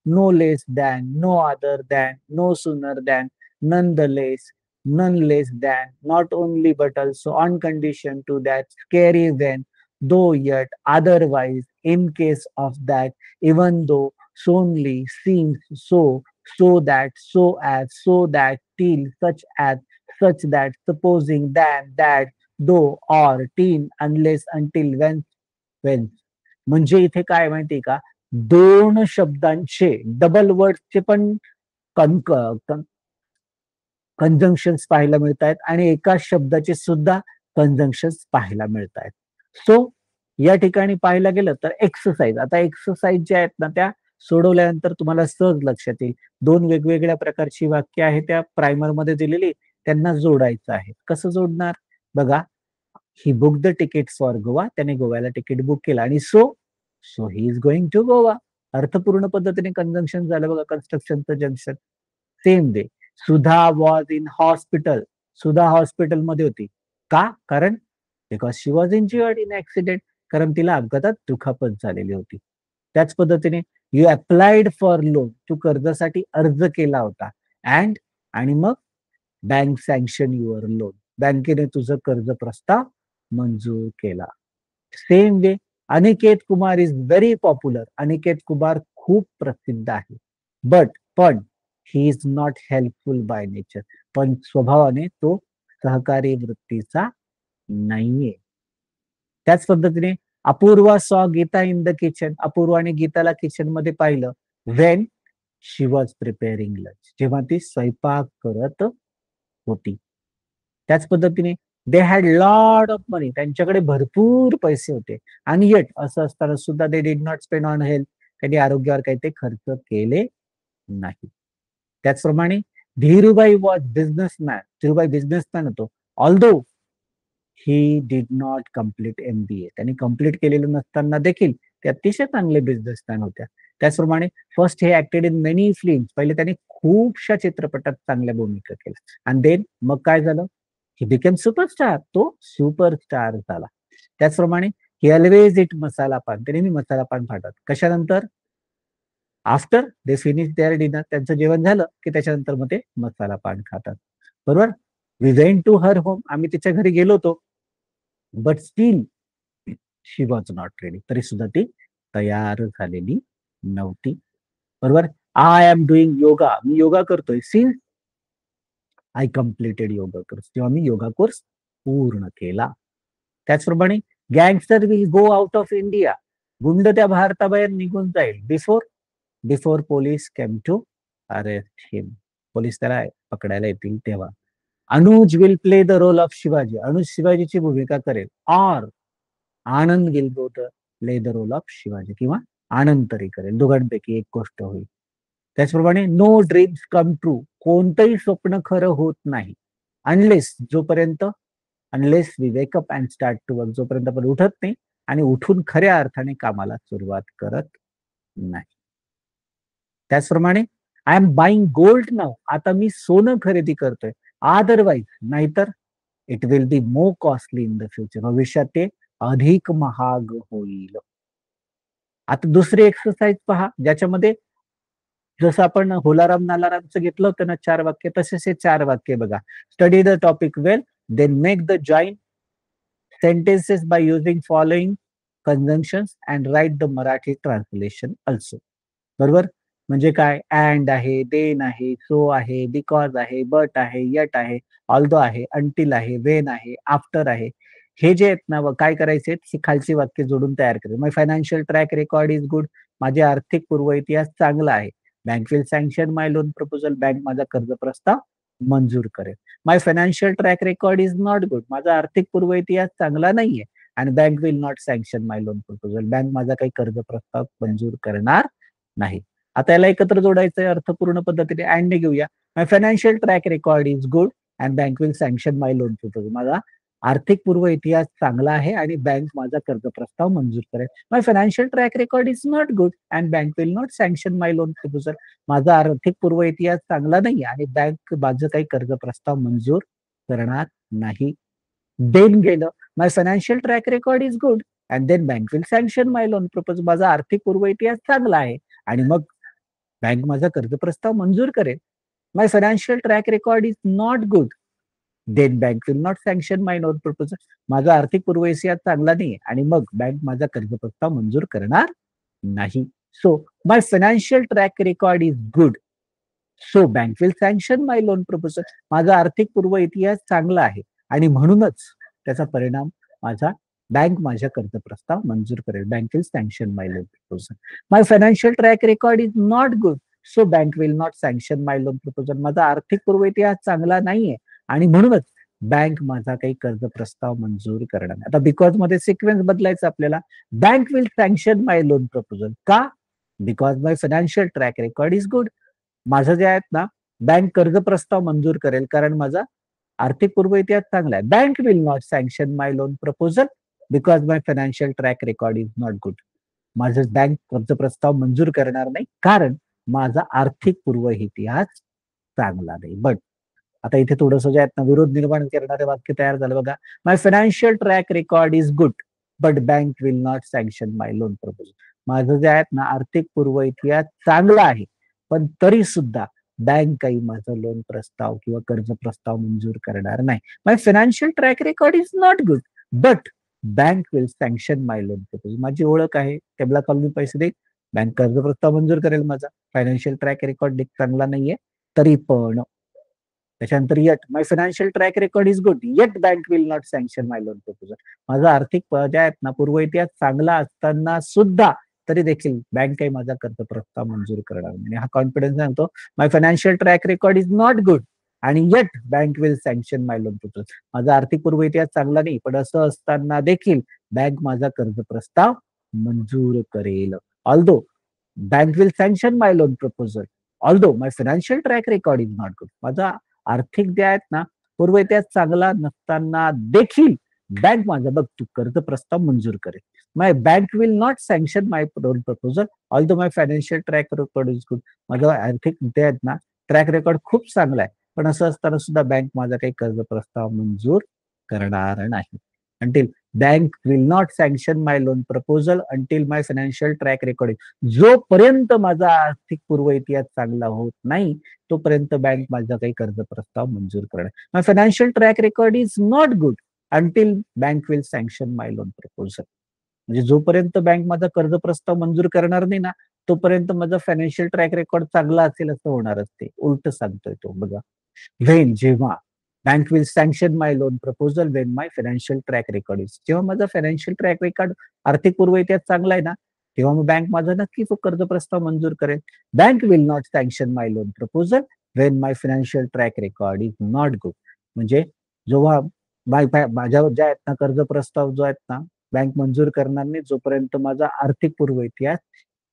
no less than, no other than, no sooner than, nonetheless, none less than, not only but also on condition to that scary when, though yet otherwise, in case of that, even though solely seems so, so that, so as, so that, till, such as, such that, supposing than, that, though, or, till, unless, until, when. म्हणजे इथे काय माहितीये का, दोन शब्दांचे डबल वर्डचे पण कंजंक्शन्स पाहायला मिळत आहेत आणि एकाच शब्दाचे सुद्धा कंजंक्शन्स पाहायला मिळत आहेत. सो या ठिकाणी पाहायला गेलं तर एक्सरसाइज, आता एक्सरसाइज ज्या आहेत ना त्या सोडवल्यानंतर तुम्हाला सहज लक्षात येईल. दोन वेगवेगळ्या प्रकारची वाक्य आहेत त्या प्रायमर मध्ये दिलेली, त्यांना जोडायचं आहे. कसं जोडणार बघा, he book the ticket for Goa, त्याने गोव्याला तिकीट बुक केलं आणि so so he is going to Goa. अर्थपूर्ण पद्धतीने कंजंक्शन झालं बघा, कन्स्ट्रक्शनचं junction. Same way, Sudha was in hospital, Sudha हॉस्पिटलमध्ये होती. का? कारण because she was injured in accident, कारण तिला अपघातात दुखापत झालेली होती. त्याच पद्धतीने यू अप्लाइड फॉर लोन, तू कर्जासाठी अर्ज केला होता. अँड आणि मग बँक सँक्शन युअर लोन, बँकेने तुझं कर्ज प्रस्ताव मंजूर केला. Same way, Aniket Kumar is very popular, Aniket Kumar खूप प्रसिद्ध आहे. पण he is not helpful by nature, पण स्वभावाने तो सहकारी वृत्तीचा नाहीये. त्याच पद्धतीने Apurva saw Gita in the kitchen, अपूर्वाने गीताला किचन मध्ये पाहिलं when she was preparing lunch, जेव्हा ती स्वयंपाक करत होती. त्याच पद्धतीने they had lot of money, त्यांच्याकडे भरपूर पैसे होते. आणि येट असं असताना सुद्धा they did not spend on health, त्यांनी आरोग्यावर काही ते खर्च केले नाही. त्याचप्रमाणे Dhirubhai was businessman, Dhirubhai businessman होतो. Although he did not complete MBA, त्यांनी कम्प्लीट केलेलं नसताना देखील ते अतिशय चांगले बिझनेसमॅन होत्या. त्याचप्रमाणे फर्स्ट हे ऍक्टेड इन मेनी फिल्म्स, पहिले त्यांनी खूपशा चित्रपटात चांगल्या भूमिका केल्या. आणि देन मग काय झालं, ही बिकेम सुपरस्टार, तो सुपरस्टार झाला. त्याचप्रमाणे ही ऑलवेज इट मसाला पान, ते नेहमी मसाला पान खातात. कशानंतर, after they finish their dinner, त्यांचं जेवण झालं की त्याच्यानंतर मग ते मसाला पान खातात. बरोबर. We went to her home, आम्ही तिच्या घरी गेलो होतो. But still she was not ready, तरी सुद्धा ती तयार झालेली नव्हती. बरोबर. आय एम डुईंग योगा, मी योगा करतोय. Since I completed yoga course, तेव्हा मी योगा कोर्स पूर्ण केला. त्याचप्रमाणे gangster will go out of India, गुंड त्या भारताबाहेर निघून जाईल. Before before police came to arrest him, police त्याला पकडायला येतील तेव्हा. Anuj will play the role of Shivaji, Anuj शिवाजीची भूमिका करेल. Or Anand will go the play the role of Shivaji, किंवा आनंद तरी करेल, दोघांपैकी एक गोष्ट होईल. त्याचप्रमाणे नो ड्रीम्स कम ट्रू, कोणतंही स्वप्न खरं होत नाही. अनलेस, जोपर्यंत, unless we wake up and start to work, जोपर्यंत आपण उठत नाही आणि उठून खऱ्या अर्थाने कामाला सुरुवात करत नाही. त्याचप्रमाणे आय एम बाईंग गोल्ड नाव, आता मी सोनं खरेदी करतोय. अदरवाईज, नाहीतर it will be more costly in the future, भविष्यात ते अधिक महाग होईल. आता दुसरी एक्सरसाइज पहा, ज्याच्यामध्ये जसं आपण होलाराम नालारामचं घेतलं होतं ना 4 वाक्य, तसेच हे 4 वाक्य बघा. Study the topic well, then make the joint sentences by using following conjunctions and write the Marathi translation also. बरोबर. म्हणजे काय, अँड आहे, देन आहे, सो आहे, बिकॉज आहे, बट आहे, यट आहे, ऑल्दो आहे, अंटिल आहे, वेन आहे, आफ्टर आहे. हे जे आहेत ना काय करायचे, ही खालची वाक्य जोडून तयार करायचे. My financial track record is good, माझे आर्थिक पूर्व इतिहास चांगला आहे. Bank will sanction my loan proposal, bank माझा कर्ज प्रस्ताव मंजूर करेल. My financial track record is not good, माझा आर्थिक पूर्व इतिहास चांगला नाहीये. आणि bank will not sanction my loan proposal, bank माझा काही कर्ज प्रस्ताव मंजूर करणार नाही. आता याला एकत्र जोडायचंय अर्थपूर्ण पद्धतीने. अँड घेऊया. My financial track record is good and bank will sanction my loan proposal, माझा आर्थिक पूर्व इतिहास चांगला आहे आणि बँक माझा कर्ज प्रस्ताव मंजूर करेल. My financial track record is not good and bank will not sanction my loan proposal, माझा आर्थिक पूर्व इतिहास चांगला नाही आणि बँक माझं काही कर्ज प्रस्ताव मंजूर करणार नाही. देन गेलं, my financial track record is good and then bank will sanction my loan proposal, माझा आर्थिक पूर्व इतिहास चांगला आहे आणि मग बँक माझा कर्ज प्रस्ताव मंजूर करेल. My financial track record is not good then bank will not sanction my loan proposal. माझा आर्थिक पूर्वहिस्सा चांगला नाही आणि मग बँक माझा कर्ज प्रस्ताव मंजूर करणार नाही. So my financial track record is good. So bank will sanction my loan proposal. माझा आर्थिक पूर्व इतिहास चांगला आहे आणि म्हणूनच त्याचा परिणाम माझा बँक माझ्या कर्ज प्रस्ताव मंजूर करेल. Bank will sanction my loan proposal. My financial track record is not good. So bank will not sanction my loan proposal. माझा आर्थिक पूर्व इतिहास चांगला नाहीये आणि म्हणूनच बँक माझा काही कर्ज प्रस्ताव मंजूर करणार नाही. आता बिकॉज मध्ये सिक्वेन्स बदलायचा आपल्याला. Bank will sanction my loan proposal. का? Because my financial track record is good. माझं जे आहेत ना, बँक कर्ज प्रस्ताव मंजूर करेल कारण माझा आर्थिक पूर्व इतिहास चांगला आहे. Bank will not sanction my loan proposal because my financial track record is not good. माझं बँक कर्ज प्रस्ताव मंजूर करणार नाही कारण माझा आर्थिक पूर्व इतिहास चांगला नाही. बट आता इथे थोडंसं जे आहेत ना, विरोध निर्माण करणारे वाक्य तयार झालं बघा. My financial track record is good but bank will not sanction my loan proposal. माझं जे आहेत ना, आर्थिक पूर्व इतिहास चांगला आहे पण तरी सुद्धा बँक काही माझं लोन प्रस्ताव किंवा कर्ज प्रस्ताव मंजूर करणार नाही. My financial track record is not good but bank will sanction my loan proposal. माझी ओळख आहे, टेबला कॉलनी पैसे देईल, बँक कर्ज प्रस्ताव मंजूर करेल माझा. फायनान्शियल ट्रॅक रेकॉर्ड चांगला नाहीये तरी पण. त्याच्यानंतर eight my financial track record is good eight bank will not sanction my loan proposal. माझा आर्थिक जे आहेत ना, पूर्व इतिहास चांगला असताना सुद्धा तरी देखील बँक काही माझा कर्ज प्रस्ताव मंजूर करणार नाही. हा कॉन्फिडन्स सांगतो. My financial track record is not good आणि yet bank will sanction my loan proposal. माझा आर्थिक पूर्व इतिहास चांगला नाही पण असं असताना देखील बँक माझा कर्ज प्रस्ताव मंजूर करेल. Although bank will sanction my loan proposal although my financial track record is not good. माझा आर्थिक जे आहेत ना, पूर्व इतिहास चांगला नसताना देखील बँक माझा बघ तू कर्ज प्रस्ताव मंजूर करेल. My bank will not sanction my loan proposal although my financial track record is good. माझा आर्थिक जे आहेत ना, ट्रॅक रेकॉर्ड खूप चांगला आहे पण असं असताना सुद्धा बँक माझा काही कर्ज प्रस्ताव मंजूर करणार नाही. Until bank will not sanction my loan proposal until my financial track record. जोपर्यंत माझा आर्थिक पूर्व इतिहास चांगला होत नाही तोपर्यंत बँक माझा काही कर्ज प्रस्ताव मंजूर करणार. My financial track record is not good until bank will sanction my loan proposal. म्हणजे जोपर्यंत बँक माझा कर्ज प्रस्ताव मंजूर करणार नाही ना तोपर्यंत माझा फायनान्शियल ट्रॅक रेकॉर्ड चांगला असेल असं होणारच. ते उलट सांगतोय तो बघा. व्हेन जेव्हा bank will sanction my loan proposal Wien my financial track record is. जेव्हा माझा फायनान्शियल ट्रॅक रेकॉर्ड आर्थिक पूर्व इतिहास चांगला आहे ना तेव्हा मग बँक माझा नक्की तो कर्ज प्रस्ताव मंजूर करेल. Bank will not sanction my loan proposal Wien my financial track record is not good. म्हणजे जेव्हा माझ्यावर ज्या आहेत ना कर्ज प्रस्ताव जो आहेत ना बँक मंजूर करणार नाही जोपर्यंत माझा आर्थिक पूर्व इतिहास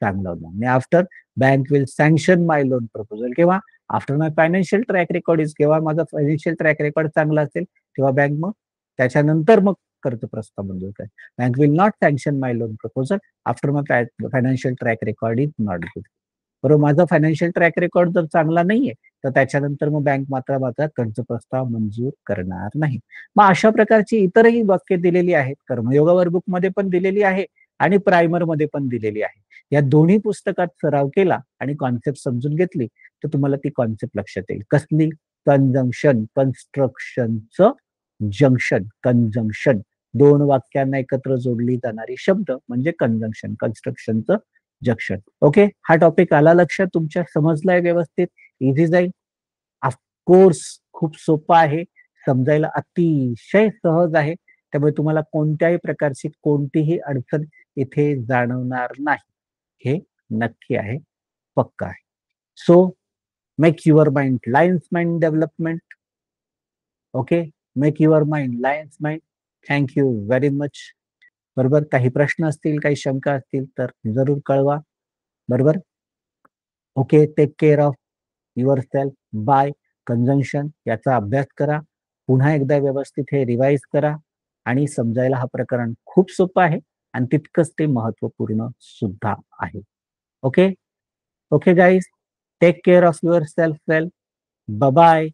चांगला होणार नाही. After bank will sanction my loan proposal केव्हा after my financial track record is. केव्हा माझा फायनान्शियल ट्रॅक रेकॉर्ड चांगला असेल तेव्हा बँक मग त्याच्यानंतर मग कर्ज प्रस्ताव मंजूर करेल. Bank will not sanction my loan proposal after my financial track record is not good. बरोबर. माझा फायनान्शियल ट्रॅक रेकॉर्ड जर चांगला नाहीये तर त्याच्यानंतर मग बँक मात्र माझा कर्ज प्रस्ताव मंजूर करणार नाही. मग अशा प्रकारची इतरही वाक्य दिलेली आहेत. कर्मयोग वर्कबुक मध्ये पण दिलेली आहे आणि प्रायमर मध्ये पण दिलेली आहे. या दोन्ही पुस्तकात सराव केला आणि कॉन्सेप्ट समजून घेतली तर तुम्हाला ती कॉन्सेप्ट लक्षात येईल. कसली? कंजंक्शन, कन्स्ट्रक्शनचं जंक्शन, कंजंक्शन. दोन वाक्यांना एकत्र जोडली जाणारी शब्द म्हणजे कंजंक्शन, कन्स्ट्रक्शनचं जंक्शन. ओके. हा टॉपिक आला लक्षात तुमच्या? समजलाय व्यवस्थित? इझी जाईल? ऑफकोर्स खूप सोपं आहे. समजायला अतिशय सहज आहे. त्यामुळे तुम्हाला कोणत्याही प्रकारची कोणतीही अडचण इथे जाणवणार नाही. हे नक्की आहे, पक्का आहे. So make your mind lions mind development. Okay. Make your mind lions mind. Thank you very much. बरोबर. काही प्रश्न असतील, काही शंका असतील तर जरूर कळवा. बरोबर. Okay. Take care of your self. Bye. Conjunction याचा अभ्यास करा. पुन्हा एकदा व्यवस्थित हे रिवाइज करा आणि समजायला हा प्रकरण खूप सोपं आहे आणि तितकंच ते महत्वपूर्ण सुद्धा आहे. Okay. Okay guys. Take care of your self well. Bye.